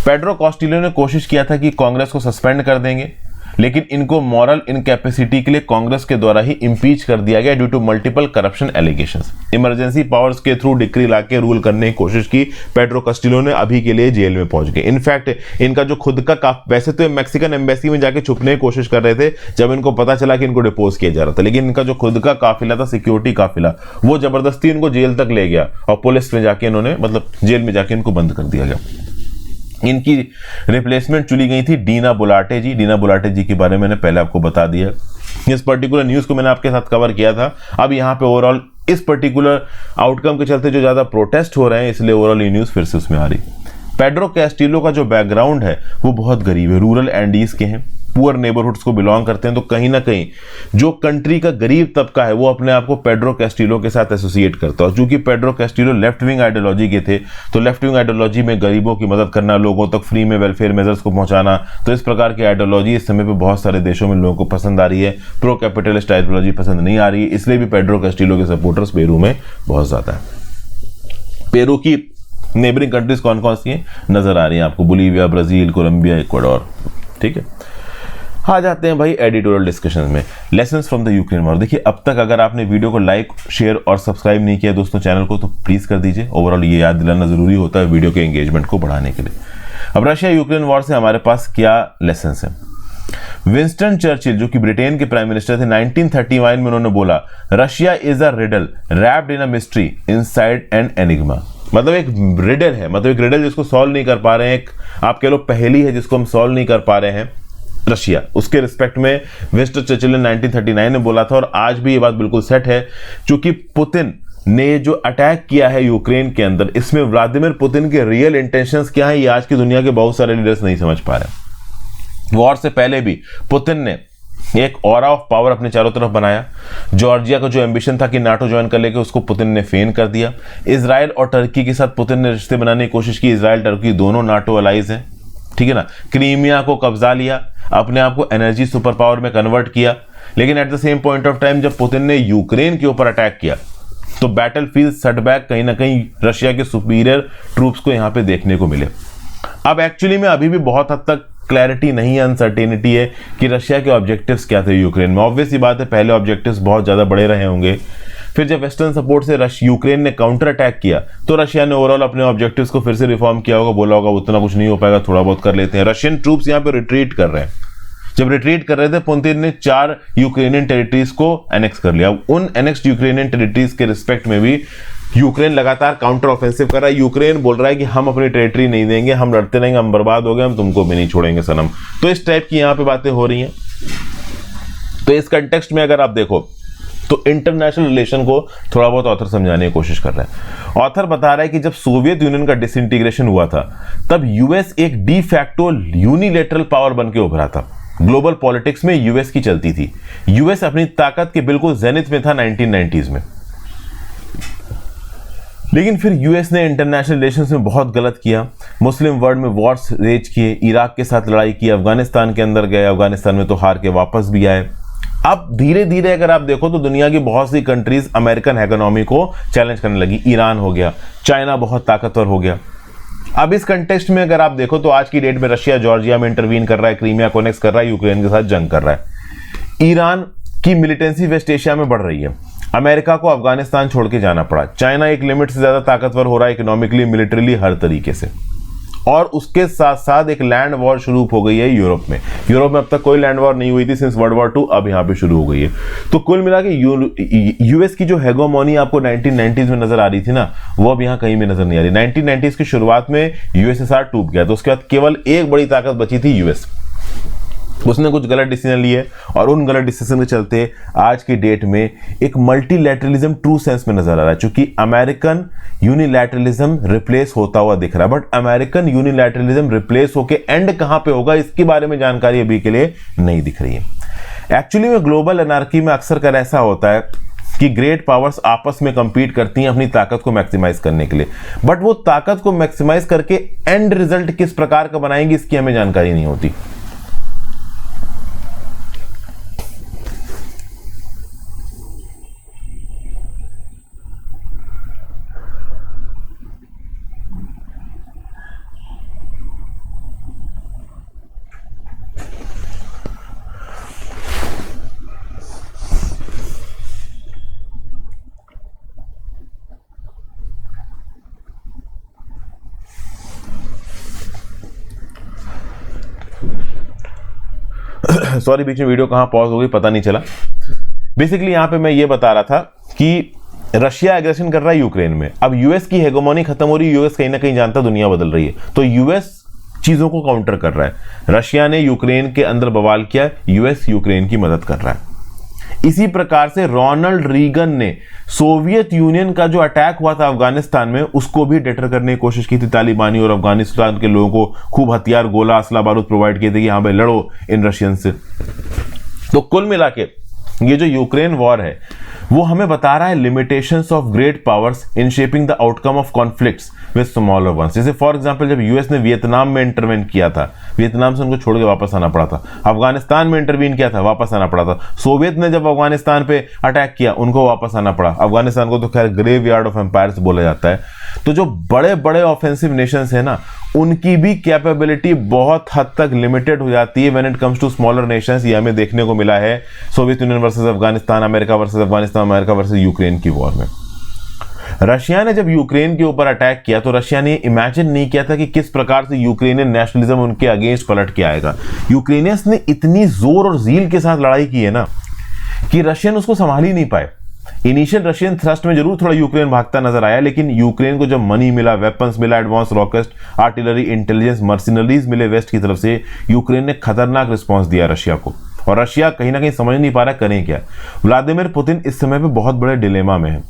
पेड्रो कास्टिलो ने कोशिश किया था कि कांग्रेस को सस्पेंड कर देंगे, लेकिन इनको मॉरल इनकैपेसिटी के लिए कांग्रेस के द्वारा ही इंपीच कर दिया गया due to multiple corruption allegations. Emergency powers के थ्रू डिक्री लाके रूल करने की कोशिश की। पेड्रो कास्टिल्लो ने अभी के लिए जेल में पहुंच गए। इनफैक्ट इनका जो खुद का वैसे तो मैक्सिकन एम्बेसी में जाके छुपने की कोशिश कर रहे थे जब इनको पता चला कि इनको डिपोज किया जा रहा था, लेकिन इनका जो खुद का काफिला था, सिक्योरिटी काफिला, वो जबरदस्ती इनको जेल तक ले गया और पुलिस में जाके इन्होंने मतलब जेल में जाके इनको बंद कर दिया गया। इनकी रिप्लेसमेंट चुनी गई थी डीना बुलाटे जी। डीना बुलाटे जी के बारे में मैंने पहले आपको बता दिया। इस पर्टिकुलर न्यूज को मैंने आपके साथ कवर किया था। अब यहाँ पे ओवरऑल इस पर्टिकुलर आउटकम के चलते जो ज्यादा प्रोटेस्ट हो रहे हैं, इसलिए ओवरऑल ये न्यूज फिर से उसमें आ रही। पेड्रो कास्टिल्लो का जो बैकग्राउंड है वो बहुत गरीब है, रूरल एंडीज के हैं, पुअर नेबरहुड्स को बिलोंग करते हैं। तो कहीं ना कहीं जो कंट्री का गरीब तबका है वो अपने आप को पेड्रो कास्टिल्लो के साथ एसोसिएट करता है। और चूंकि पेड्रो कास्टिल्लो लेफ्ट विंग आइडियोलॉजी के थे, तो लेफ्ट विंग आइडियोलॉजी में गरीबों की मदद करना, लोगों तक फ्री में वेलफेयर मेजर्स को पहुंचाना, तो इस प्रकार की आइडियोलॉजी इस समय पे बहुत सारे देशों में लोगों को पसंद आ रही है। प्रो कैपिटलिस्ट आइडियोलॉजी पसंद नहीं आ रही है, इसलिए भी पेड्रो कास्टिल्लो के सपोर्टर्स पेरू में बहुत ज्यादा है। पेरू की नेबरिंग कंट्रीज कौन कौन सी हैं नजर आ रही हैं आपको, बोलीविया, ब्राजील, कोलंबिया, इक्वाडोर। ठीक है, आ जाते हैं भाई एडिटोरियल डिस्कशन में। Lessons from the Ukraine war. देखिए, अब तक अगर आपने वीडियो को लाइक, शेयर और सब्सक्राइब नहीं किया दोस्तों चैनल को, तो प्लीज कर दीजिए। ओवरऑल ये याद दिलाना जरूरी होता है वीडियो के एंगेजमेंट को बढ़ाने के लिए। अब रशिया यूक्रेन वॉर से हमारे पास क्या लेसन्स हैं। विंस्टन चर्चिल जो कि ब्रिटेन के प्राइम मिनिस्टर थे, 1931 में उन्होंने बोला, Russia is a riddle wrapped in a mystery inside N enigma. मतलब एक रिडल है, मतलब एक रिडल जिसको सॉल्व नहीं कर पा रहे हैं, एक आप कह लो पहेली है जिसको हम सॉल्व नहीं कर पा रहे हैं रशिया। उसके रिस्पेक्ट में विंस्टन चर्चिल ने 1939 में बोला था, और आज भी ये बात बिल्कुल सेट है। क्योंकि पुतिन ने जो अटैक किया है यूक्रेन के अंदर, इसमें व्लादिमीर पुतिन के रियल इंटेंशंस क्या है, ये आज की दुनिया के बहुत सारे लीडर्स नहीं समझ पा रहे। वॉर से पहले भी पुतिन ने एक ऑरा ऑफ पावर अपने चारों तरफ बनाया। जॉर्जिया का जो एम्बिशन था कि नाटो ज्वाइन कर लेके, उसको पुतिन ने फेन कर दिया। इजराइल और टर्की के साथ पुतिन ने रिश्ते बनाने की कोशिश की। इजराइल टर्की दोनों नाटो अलाइज हैं, ठीक है ना। क्रीमिया को कब्जा लिया, अपने आप को एनर्जी सुपर पावर में कन्वर्ट किया। लेकिन at the same point of time जब पुतिन ने यूक्रेन के ऊपर अटैक किया, तो बैटलफील्ड सेटबैक कहीं ना कहीं रशिया के सुपीरियर ट्रूप्स को यहां पे देखने को मिले। अब एक्चुअली में अभी भी बहुत हद तक क्लैरिटी नहीं है, अनसर्टेनिटी है कि रशिया के ऑब्जेक्टिव्स क्या थे यूक्रेन में। ऑब्वियस ही बात है, पहले ऑब्जेक्टिव्स बहुत ज्यादा बड़े रहे होंगे। फिर जब वेस्टर्न सपोर्ट से यूक्रेन ने काउंटर अटैक किया, तो रशिया ने ओवरऑल अपने ऑब्जेक्टिव्स को फिर से रिफॉर्म किया होगा, बोला होगा उतना कुछ नहीं हो पाएगा, थोड़ा बहुत कर लेते हैं। रशियन ट्रूप्स यहाँ पे रिट्रीट कर रहे हैं। जब रिट्रीट कर रहे थे, पुतिन ने 4 यूक्रेनियन टेरिटरीज को एनेक्स कर लिया। उन एनेक्स्ड यूक्रेनियन टेरिटरीज के रिस्पेक्ट में भी यूक्रेन लगातार काउंटर ऑफेंसिव कर रहा है। यूक्रेन बोल रहा है कि हम अपनी टेरिटरी नहीं देंगे, हम लड़ते रहेंगे, हम बर्बाद हो गए, हम तुमको भी नहीं छोड़ेंगे सनम। तो इस टाइप की यहाँ पे बातें हो रही हैं। तो इस कंटेक्स्ट में अगर आप देखो तो इंटरनेशनल रिलेशन को थोड़ा बहुत ऑथर समझाने की कोशिश कर रहा है। ऑथर बता रहा है कि जब सोवियत यूनियन का डिसइंटीग्रेशन हुआ था, तब यूएस एक डी फैक्टो यूनिलेटरल पावर बन के उभरा था। ग्लोबल पॉलिटिक्स में यूएस की चलती थी। यूएस अपनी ताकत के बिल्कुल जेनिथ में था 1990s में। लेकिन फिर यूएस ने इंटरनेशनल रिलेशंस में बहुत गलत किया। मुस्लिम वर्ल्ड में वॉर्स रेज किए, इराक के साथ लड़ाई की, अफगानिस्तान के अंदर गए, अफगानिस्तान में तो हार के वापस भी आए। अब धीरे धीरे अगर आप देखो तो दुनिया की बहुत सी कंट्रीज अमेरिकन इकोनॉमी को चैलेंज करने लगी। ईरान हो गया, चाइना बहुत ताकतवर हो गया। अब इस कंटेक्स्ट में अगर आप देखो तो आज की डेट में रशिया जॉर्जिया में इंटरवीन कर रहा है, क्रीमिया को एनेक्स कर रहा है, यूक्रेन के साथ जंग कर रहा है। ईरान की मिलिटेंसी वेस्ट एशिया में बढ़ रही है। अमेरिका को अफगानिस्तान छोड़ के जाना पड़ा। चाइना एक लिमिट से ज्यादा ताकतवर हो रहा है इकोनॉमिकली, मिलिटरीली, हर तरीके से। और उसके साथ साथ एक लैंड वॉर शुरू हो गई है यूरोप में। यूरोप में अब तक कोई लैंड वॉर नहीं हुई थी सिंस वर्ल्ड वॉर 2, अब यहां पे शुरू हो गई है। तो कुल मिला के यूएस की जो हेगोमोनी आपको 1990s में नजर आ रही थी ना, वो अब यहां कहीं भी नजर नहीं आ रही। 1990s की शुरुआत में यूएसएसआर टूट गया, तो उसके बाद केवल एक बड़ी ताकत बची थी यूएस। उसने कुछ गलत डिसीजन लिए और उन गलत डिसीजन के चलते आज की डेट में एक मल्टीलैटरलिज्म ट्रू सेंस में नजर आ रहा है। क्योंकि अमेरिकन यूनिलैटरलिज्म रिप्लेस होता हुआ दिख रहा है, बट अमेरिकन यूनिलैटरलिज्म रिप्लेस होके एंड कहां पे होगा, इसके बारे में जानकारी अभी के लिए नहीं दिख रही है। एक्चुअली में ग्लोबल एनार्की में अक्सर कर ऐसा होता है कि ग्रेट पावर्स आपस में कंपीट करती हैं अपनी ताकत को मैक्सिमाइज करने के लिए, बट वो ताकत को मैक्सिमाइज करके एंड रिजल्ट किस प्रकार का बनाएंगी इसकी हमें जानकारी नहीं होती। सॉरी बीच में वीडियो कहाँ पॉज हो गई पता नहीं चला। बेसिकली यहाँ पे मैं ये बता रहा था कि रशिया एग्रेशन कर रहा है यूक्रेन में, अब यूएस की हेगेमोनी खत्म हो रही है, यूएस कहीं ना कहीं जानता दुनिया बदल रही है, तो यूएस चीजों को काउंटर कर रहा है। रशिया ने यूक्रेन के अंदर बवाल किया, यूएस यूक्रेन की मदद कर रहा है। इसी प्रकार से रोनाल्ड रीगन ने सोवियत यूनियन का जो अटैक हुआ था अफगानिस्तान में उसको भी डेटर करने की कोशिश की थी तालिबानी, और अफगानिस्तान के लोगों को खूब हथियार, गोला, असला, बारूद प्रोवाइड किए थे कि हाँ भाई लड़ो इन रशियन से। तो कुल मिला के ये जो यूक्रेन वॉर है वो हमें बता रहा है limitations of great powers in shaping the outcome of conflicts with smaller once. जैसे फॉर एग्जांपल जब यूएस ने वियतनाम में इंटरवेन किया था, वियतनाम से उनको छोड़ के वापस आना पड़ा था। अफगानिस्तान में इंटरवीन किया था, वापस आना पड़ा था। सोवियत ने जब अफगानिस्तान पे अटैक किया उनको वापस आना पड़ा। अफगानिस्तान को तो खैर ग्रेव यार्ड ऑफ एम्पायर्स बोला जाता है। तो जो बड़े बड़े ऑफेंसिव नेशंस है ना, उनकी भी कैपेबिलिटी बहुत हद तक लिमिटेड हो जाती है when it comes to smaller nations. ये हमें देखने को मिला है Soviet Union versus Afghanistan, America versus Afghanistan, America versus Ukraine की वॉर में। रशिया ने जब यूक्रेन के ऊपर अटैक किया तो रशिया ने इमेजिन नहीं किया था कि किस प्रकार से यूक्रेनियन नेशनलिज्म उनके अगेंस्ट पलट के आएगा। यूक्रेनियंस ने इतनी जोर और जील के साथ लड़ाई की है ना कि रशियन उसको संभाल ही नहीं पाए। इनिशियल रशियन थ्रस्ट में जरूर थोड़ा यूक्रेन भागता नजर आया, लेकिन यूक्रेन को जब मनी मिला, वेपन्स मिला, advance rocket, artillery, intelligence, Mercenaries मिले वेस्ट की तरफ से, यूक्रेन ने खतरनाक रिस्पॉन्स दिया रशिया को। और रशिया कहीं ना कहीं समझ नहीं पा रहा करें क्या। व्लादिमीर पुतिन इस समय पे बहुत बड़े डिलेमा में है।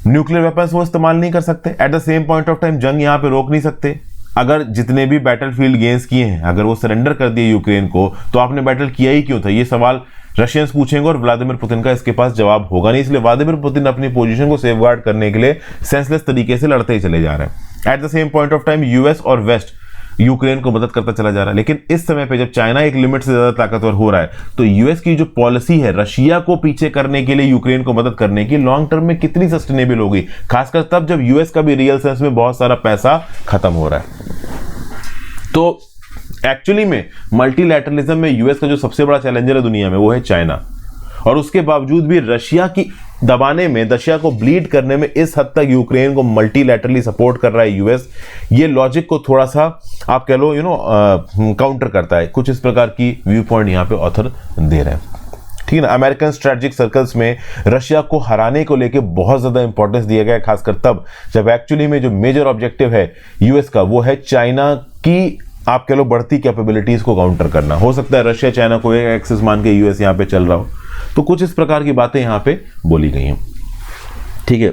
न्यूक्लियर वेपन्स वो इस्तेमाल नहीं कर सकते, at the same point of time जंग यहाँ पे रोक नहीं सकते। अगर जितने भी बैटलफील्ड गेन्स किए हैं अगर वो सरेंडर कर दिए यूक्रेन को, तो आपने बैटल किया ही क्यों था? ये सवाल रशियंस पूछेंगे और व्लादिमीर पुतिन का इसके पास जवाब होगा नहीं। इसलिए व्लादिमीर पुतिन अपनी पोजीशन को सेफगार्ड करने के लिए सेंसलेस तरीके से लड़ते ही चले जा रहे हैं। At the same point of time US और वेस्ट यूक्रेन को मदद करता चला जा रहा है। लेकिन इस समय पे जब चाइना एक लिमिट से ज्यादा ताकतवर हो रहा है, तो यूएस की जो पॉलिसी है रशिया को पीछे करने के लिए यूक्रेन को मदद करने की, लॉन्ग टर्म में कितनी सस्टेनेबल होगी, खासकर तब जब यूएस का भी रियल सेंस में बहुत सारा पैसा खत्म हो रहा है। तो एक्चुअली में मल्टीलैटरलिज्म में यूएस का जो सबसे बड़ा चैलेंजर है दुनिया में वो है चाइना, और उसके बावजूद भी रशिया की दबाने में, रशिया को ब्लीड करने में इस हद तक यूक्रेन को मल्टीलैटरली सपोर्ट कर रहा है यूएस। ये लॉजिक को थोड़ा सा आप कह लो काउंटर करता है। कुछ इस प्रकार की व्यू पॉइंट यहाँ पे ऑथर दे रहे हैं, ठीक है ना। अमेरिकन स्ट्रेटेजिक सर्कल्स में रशिया को हराने को लेके बहुत ज्यादा इंपॉर्टेंस दिया गया है, खासकर तब जब एक्चुअली में जो मेजर ऑब्जेक्टिव है यूएस का वो है चाइना की आप कह लो बढ़ती कैपेबिलिटीज को काउंटर करना। हो सकता है रशिया चाइना को एक एक्सिस मान के यूएस यहाँ पे चल रहा हो। तो कुछ इस प्रकार की बातें यहाँ पे बोली गई हैं, ठीक है।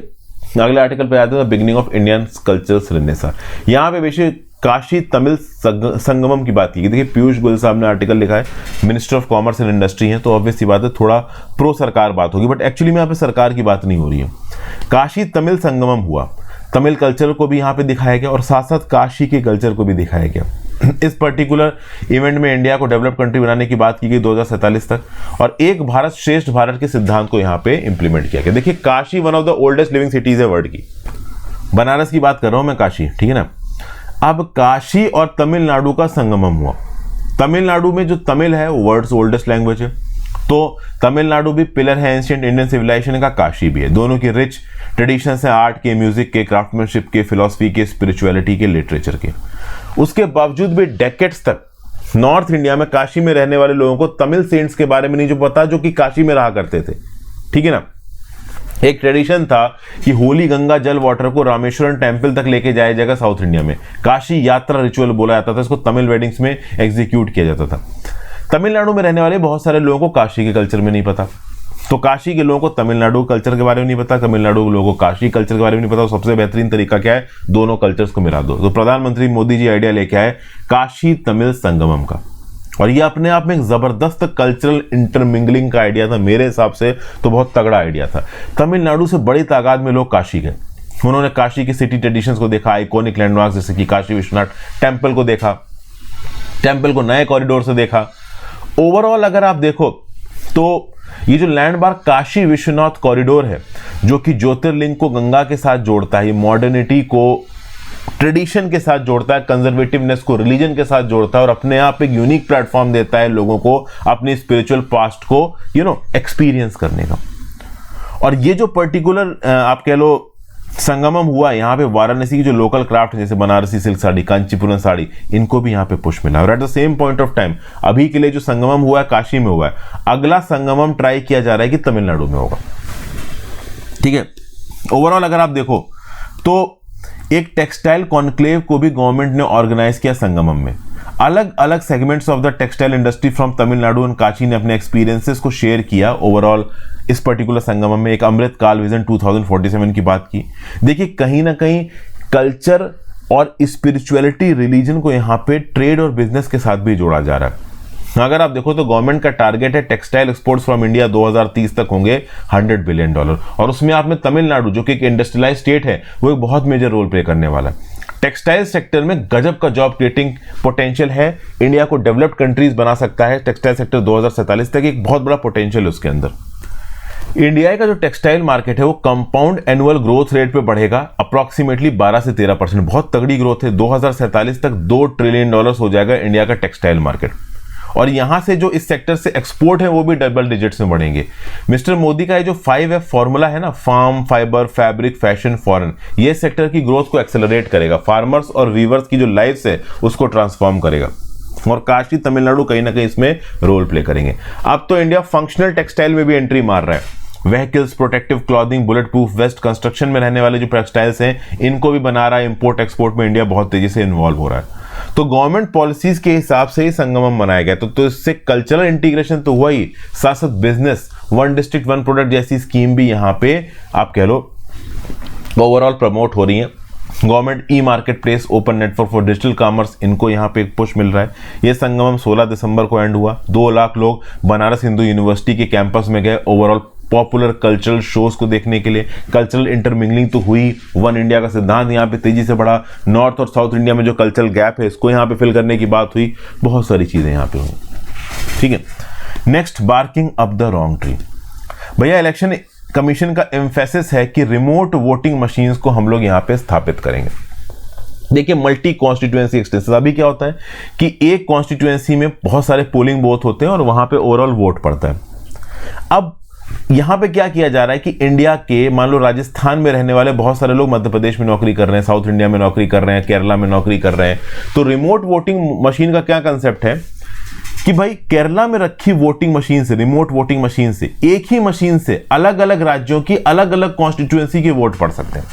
अगले आर्टिकल पे आते हैं beginning of Indian cultures renaissance. यहाँ पे बेसिक काशी तमिल संगमम की बात की गई। देखिए पीयूष गोयल साहब ने आर्टिकल लिखा है, minister of commerce and industry है, तो ऑब्वियस सी बात है थोड़ा प्रो सरकार बात होगी, बट एक्चुअली में यहाँ पे सरकार की बात नहीं हो रही है। काशी तमिल संगमम हुआ, तमिल कल्चर को भी यहाँ पे दिखाया गया और साथ साथ काशी के कल्चर को भी दिखाया गया। इस पर्टिकुलर इवेंट में इंडिया को डेवलप कंट्री बनाने की बात की गई 2047 तक, और एक भारत श्रेष्ठ भारत के सिद्धांत को यहाँ पे इंप्लीमेंट किया गया। देखिए Kashi one of the oldest living cities है वर्ल्ड की, बनारस की बात कर रहा हूं मैं, काशी, ठीक है ना। अब काशी और तमिलनाडु का संगमम हुआ। तमिलनाडु में जो तमिल है वो वर्ल्ड्स ओल्डेस्ट लैंग्वेज है, तो तमिलनाडु भी पिलर है एंशिएंट इंडियन सिविलाइजेशन का, काशी भी है। दोनों की रिच ट्रेडिशंस है, आर्ट के, म्यूजिक के, क्राफ्टमैनशिप के, फिलॉसफी के, स्पिरिचुअलिटी के, लिटरेचर के। उसके बावजूद भी डेकेड्स तक नॉर्थ इंडिया में काशी में रहने वाले लोगों को तमिल सेंट्स के बारे में नहीं जो पता जो कि काशी में रहा करते थे, ठीक है ना। एक ट्रेडिशन था कि होली गंगा जल वाटर को रामेश्वरम टेंपल तक लेके जाया जाएगा साउथ इंडिया में, काशी यात्रा रिचुअल बोला जाता था, इसको तमिल वेडिंग्स में एग्जीक्यूट किया जाता था। तमिलनाडु में रहने वाले बहुत सारे लोगों को काशी के कल्चर में नहीं पता, तो काशी के लोगों को तमिलनाडु कल्चर के बारे में नहीं पता, तमिलनाडु के लोगों को काशी कल्चर के बारे में नहीं पता। सबसे बेहतरीन तरीका क्या है, दोनों कल्चर्स को मिला दो। तो प्रधानमंत्री मोदी जी आइडिया लेके आए काशी तमिल संगमम का, और ये अपने आप में एक जबरदस्त कल्चरल इंटरमिंगलिंग का आइडिया था। मेरे हिसाब से तो बहुत तगड़ा आइडिया था। तमिलनाडु से बड़ी तादाद में लोग काशी गए, उन्होंने काशी की सिटी ट्रेडिशंस को देखा, आइकॉनिक लैंडमार्क जैसे कि काशी विश्वनाथ टेम्पल को देखा, टेम्पल को नए कॉरिडोर से देखा। ओवरऑल अगर आप देखो तो ये जो लैंडमार्क काशी विश्वनाथ कॉरिडोर है, जो कि ज्योतिर्लिंग को गंगा के साथ जोड़ता है, मॉडर्निटी को ट्रेडिशन के साथ जोड़ता है, कंजर्वेटिवनेस को रिलीजन के साथ जोड़ता है, और अपने आप एक यूनिक प्लेटफॉर्म देता है लोगों को अपने स्पिरिचुअल पास्ट को एक्सपीरियंस करने का। और ये जो पर्टिकुलर आप कह लो संगमम हुआ, यहाँ पे वाराणसी की जो लोकल क्राफ्ट है जैसे बनारसी सिल्क साड़ी, कांचीपुरम साड़ी, इनको भी यहाँ पे पुश मिला। और at the same point of time अभी के लिए जो संगमम हुआ है काशी में हुआ है, अगला संगमम ट्राई किया जा रहा है कि तमिलनाडु में होगा। ठीक है, ओवरऑल अगर आप देखो तो एक टेक्सटाइल कॉन्क्लेव को भी गवर्नमेंट ने ऑर्गेनाइज किया संगमम में। अलग अलग segments of the textile industry from Tamil Nadu and Kashi ने अपने एक्सपीरियंसेस को शेयर किया ओवरऑल इस पर्टिकुलर संगमम में। एक अमृत काल विजन 2047 की बात की। देखिए कहीं ना कहीं कल्चर और स्पिरिचुअलिटी, रिलीजन को यहाँ पे ट्रेड और बिजनेस के साथ भी जोड़ा जा रहा है। अगर आप देखो तो गवर्नमेंट का टारगेट है टेक्सटाइल एक्सपोर्ट्स फ्रॉम इंडिया 2030 तक होंगे $100 बिलियन, और उसमें आप में तमिलनाडु जो कि एक इंडस्ट्रियलाइज स्टेट है वो एक बहुत मेजर रोल प्ले करने वाला है। टेक्सटाइल सेक्टर में गजब का जॉब क्रिएटिंग पोटेंशियल है, इंडिया को डेवलप्ड कंट्रीज बना सकता है। टेक्सटाइल सेक्टर 2047 तक एक बहुत बड़ा पोटेंशियल है उसके अंदर। इंडिया का जो टेक्सटाइल मार्केट है वो कंपाउंड एनुअल ग्रोथ रेट पे बढ़ेगा अप्रॉक्सीमेटली 12 से 13%। बहुत तगड़ी ग्रोथ है। 2047 तक $2 ट्रिलियन हो जाएगा इंडिया का टेक्सटाइल मार्केट, और यहां से जो इस सेक्टर से एक्सपोर्ट है वो भी डबल डिजिट्स में बढ़ेंगे। मिस्टर मोदी का ये जो 5F फॉर्मूला है ना, farm, fibre, fabric, fashion, foreign, ये सेक्टर की ग्रोथ को एक्सेलरेट करेगा। फार्मर्स और वीवर्स की जो लाइफ है उसको ट्रांसफॉर्म करेगा, और काशी, तमिलनाडु कहीं ना कहीं इसमें रोल प्ले करेंगे। अब तो इंडिया फंक्शनल टेक्सटाइल में भी एंट्री मार रहा है। Vehicles, protective clothing, bullet proof waste, construction में रहने वाले जो टेक्सटाइल्स हैं इनको भी बना रहा है। इंपोर्ट एक्सपोर्ट में इंडिया बहुत तेजी से इन्वॉल्व हो रहा है। तो गवर्नमेंट पॉलिसीज के हिसाब से ही संगमम बनाया गया। तो इससे कल्चरल इंटीग्रेशन तो हुआ ही, साथ साथ business, one district one product जैसी स्कीम भी यहाँ पे आप कह लो ओवरऑल प्रमोट हो रही है। Government e market place, open network for digital commerce, इनको यहाँ पे एक पुश मिल रहा है। ये संगमम 16 दिसंबर को एंड हुआ। 2 लाख लोग बनारस हिंदू यूनिवर्सिटी के कैंपस में गए ओवरऑल पॉपुलर कल्चरल शोज को देखने के लिए। कल्चरल इंटरमिंगलिंग तो हुई, वन इंडिया का सिद्धांत यहाँ पे तेजी से बढ़ा। नॉर्थ और साउथ इंडिया में जो कल्चरल गैप है इसको यहाँ पे फिल करने की बात हुई। बहुत सारी चीजें यहाँ पे हुई। ठीक है, next, barking up the wrong tree. भैया इलेक्शन कमीशन का एम्फेसिस है कि रिमोट वोटिंग मशीन्स को हम लोग यहाँ पे स्थापित करेंगे। देखिए मल्टी कॉन्स्टिट्यूएंसी एक्सटेंशन, अभी क्या होता है कि एक कॉन्स्टिट्यूएंसी में बहुत सारे पोलिंग बूथ होते हैं और वहां पे ओवरऑल वोट पड़ता है। अब यहां पे क्या किया जा रहा है कि इंडिया के मान लो राजस्थान में रहने वाले बहुत सारे लोग मध्य प्रदेश में नौकरी कर रहे हैं, साउथ इंडिया में नौकरी कर रहे हैं, केरला में नौकरी कर रहे हैं। तो रिमोट वोटिंग मशीन का क्या कंसेप्ट है कि भाई केरला में रखी वोटिंग मशीन से, रिमोट वोटिंग मशीन से, एक ही मशीन से अलग अलग राज्यों की अलग अलग कॉन्स्टिट्यूएंसी के वोट पड़ सकते हैं।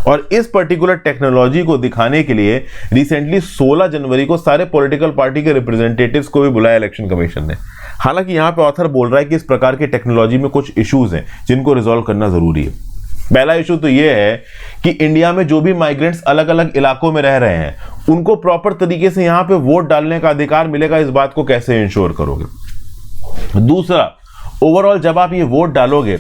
और इस पर्टिकुलर टेक्नोलॉजी को दिखाने के लिए रिसेंटली 16 जनवरी को सारे पॉलिटिकल पार्टी के रिप्रेजेंटेटिव्स को भी बुलाया इलेक्शन कमीशन ने। हालांकि यहां पे ऑथर बोल रहा है कि इस प्रकार की टेक्नोलॉजी में कुछ इश्यूज हैं जिनको रिजॉल्व करना जरूरी है। पहला इशू तो यह है कि इंडिया में जो भी माइग्रेंट्स अलग अलग इलाकों में रह रहे हैं उनको प्रॉपर तरीके से यहां पे वोट डालने का अधिकार मिलेगा, इस बात को कैसे इंश्योर करोगे। दूसरा, ओवरऑल जब आप ये वोट डालोगे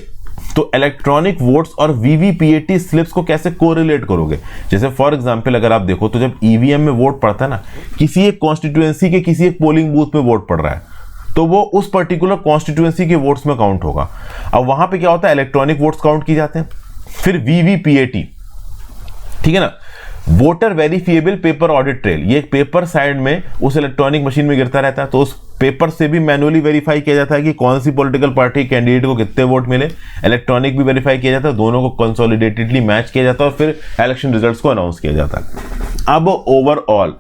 तो इलेक्ट्रॉनिक वोट्स और वीवीपीएटी स्लिप्स को कैसे कोरिलेट करोगे। जैसे फॉर एग्जांपल अगर आप देखो तो जब ईवीएम में वोट पड़ता है ना, किसी एक कॉन्स्टिट्यूएंसी के किसी एक पोलिंग बूथ में वोट पड़ रहा है तो वो उस पर्टिकुलर कॉन्स्टिट्यूएंसी के वोट्स में काउंट होगा। अब वहां पे क्या होता है, इलेक्ट्रॉनिक वोट्स काउंट किए जाते हैं। फिर वीवीपीएटी, ठीक है ना, voter verifiable paper audit trail, ये एक पेपर साइड में उस इलेक्ट्रॉनिक मशीन में गिरता रहता है, तो उस पेपर से भी मैनुअली वेरीफाई किया जाता है कि कौन सी पॉलिटिकल पार्टी कैंडिडेट को कितने वोट मिले। इलेक्ट्रॉनिक भी वेरीफाई किया जाता है, दोनों को कंसोलिडेटेडली मैच किया जाता है और फिर इलेक्शन रिजल्ट्स को अनाउंस किया जाता है। अब ओवरऑल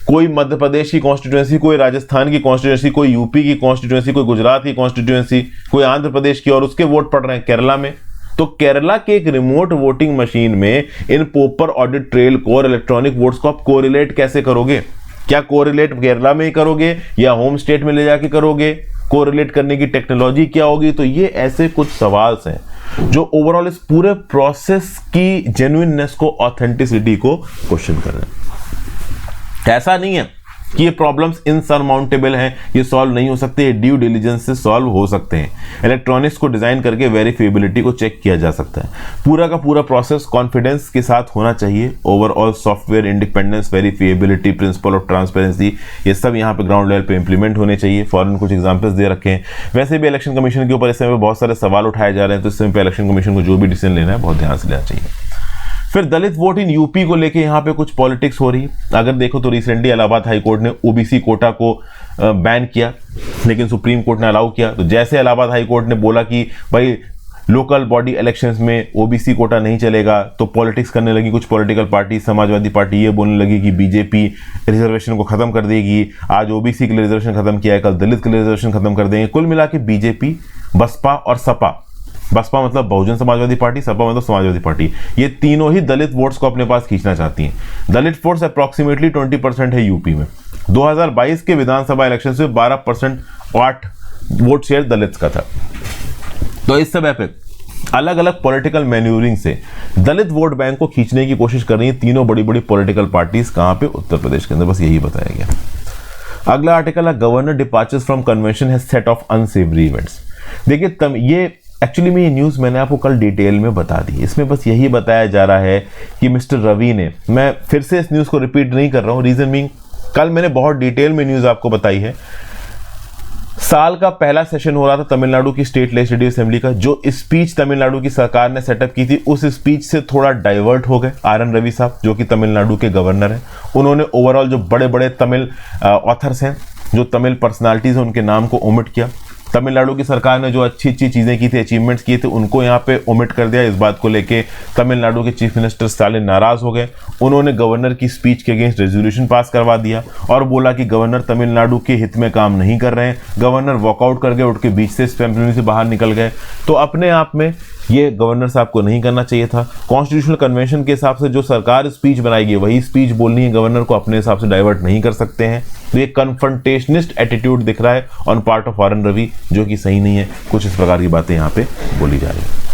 कोई मध्य प्रदेश की कॉन्स्टिट्यूएंसी, कोई राजस्थान की कॉन्स्टिट्यूएंसी, कोई यूपी की कॉन्स्टिट्यूएंसी, कोई गुजरात की कॉन्स्टिट्यूएंसी, कोई आंध्र प्रदेश की, और उसके वोट पड़ रहे हैं केरला में, तो केरला के एक रिमोट वोटिंग मशीन में इन पेपर ऑडिट ट्रेल को और इलेक्ट्रॉनिक वोट्स को आप कोरिलेट कैसे करोगे। क्या कोरिलेट केरला में ही करोगे या होम स्टेट में ले जाके करोगे, कोरिलेट करने की टेक्नोलॉजी क्या होगी। तो ये ऐसे कुछ सवाल हैं जो ओवरऑल इस पूरे प्रोसेस की जेन्युइननेस को, ऑथेंटिसिटी को क्वेश्चन कर रहे हैं। ऐसा नहीं है कि ये प्रॉब्लम्स इनसरमाउंटेबल हैं, ये सॉल्व नहीं हो सकते, ये ड्यू डिलिजेंस से सॉल्व हो सकते हैं। इलेक्ट्रॉनिक्स को डिजाइन करके वेरिफिएबिलिटी को चेक किया जा सकता है। पूरा का पूरा प्रोसेस कॉन्फिडेंस के साथ होना चाहिए। Overall software independence, verifiability, principle of transparency, ये सब यहाँ पे ग्राउंड लेवल पे इंप्लीमेंट होने चाहिए। फॉरन कुछ एग्जाम्पल्स दे रखे हैं। वैसे भी इलेक्शन कमीशन के ऊपर इस समय बहुत सारे सवाल उठाए जा रहे हैं, तो इस समय पे इलेक्शन कमीशन को जो भी डिसीजन लेना है बहुत ध्यान से लेना चाहिए। फिर दलित वोट इन यूपी को लेके यहाँ पे कुछ पॉलिटिक्स हो रही है। अगर देखो तो रिसेंटली इलाहाबाद हाई कोर्ट ने ओबीसी कोटा को बैन किया, लेकिन सुप्रीम कोर्ट ने अलाउ किया। तो जैसे इलाहाबाद हाई कोर्ट ने बोला कि भाई लोकल बॉडी इलेक्शंस में ओबीसी कोटा नहीं चलेगा, तो पॉलिटिक्स करने लगी कुछ पॉलिटिकल पार्टी। समाजवादी पार्टी ये बोलने लगी कि बीजेपी रिजर्वेशन को खत्म कर देगी, आज ओबीसी के लिए रिजर्वेशन खत्म किया है, कल दलित के लिए रिजर्वेशन खत्म कर देंगे। कुल मिला के बीजेपी, बसपा और सपा, बसपा मतलब बहुजन समाजवादी पार्टी, सपा मतलब समाजवादी पार्टी, ये तीनों ही दलित वोट्स को अपने पास खींचना चाहती हैं। दलित वोट्स अप्रॉक्सीमेटली 20% है यूपी में। 2022 के विधानसभा इलेक्शन में 12% 8 वोट शेयर दलित का था। तो इस समय पे अलग अलग पॉलिटिकल मैन्यूवरिंग से दलित वोट बैंक को खींचने की कोशिश कर रही है तीनों बड़ी बड़ी पॉलिटिकल पार्टीज। कहां पे? उत्तर प्रदेश के अंदर। बस यही बताया गया। अगला आर्टिकल है governor departures from convention has set off unsavoury events. देखिए ये एक्चुअली में ये न्यूज़ मैंने आपको कल डिटेल में बता दी। इसमें बस यही बताया जा रहा है कि मिस्टर रवि ने, मैं फिर से इस न्यूज़ को रिपीट नहीं कर रहा हूँ, रीज़न बीइंग कल मैंने बहुत डिटेल में न्यूज़ आपको बताई है। साल का पहला सेशन हो रहा था तमिलनाडु की स्टेट लेजिस्लेटिव असेंबली का। जो स्पीच तमिलनाडु की सरकार ने सेटअप की थी, उस स्पीच से थोड़ा डाइवर्ट हो गए आर.एन. रवि साहब, जो कि तमिलनाडु के गवर्नर हैं। उन्होंने ओवरऑल जो बड़े बड़े तमिल ऑथर्स हैं, जो तमिल पर्सनालिटीज हैं, उनके नाम को ओमिट किया। तमिलनाडु की सरकार ने जो अच्छी अच्छी चीज़ें की थी, अचीवमेंट्स किए थे, उनको यहाँ पे ओमिट कर दिया। इस बात को लेके तमिलनाडु के चीफ मिनिस्टर स्टालिन नाराज हो गए। उन्होंने गवर्नर की स्पीच के अगेंस्ट रेजोल्यूशन पास करवा दिया और बोला कि गवर्नर तमिलनाडु के हित में काम नहीं कर रहे हैं। गवर्नर वॉकआउट कर गए, उठ के बीच से असेंबली से बाहर निकल गए। तो अपने आप में ये गवर्नर साहब को नहीं करना चाहिए था। कॉन्स्टिट्यूशनल कन्वेंशन के हिसाब से जो सरकार स्पीच बनाएगी वही स्पीच बोलनी है, गवर्नर को अपने हिसाब से डाइवर्ट नहीं कर सकते हैं। तो ये कन्फ्रंटेशनिस्ट एटीट्यूड दिख रहा है on part of R N. Ravi, जो कि सही नहीं है। कुछ इस प्रकार की बातें यहाँ पे बोली जा रही है।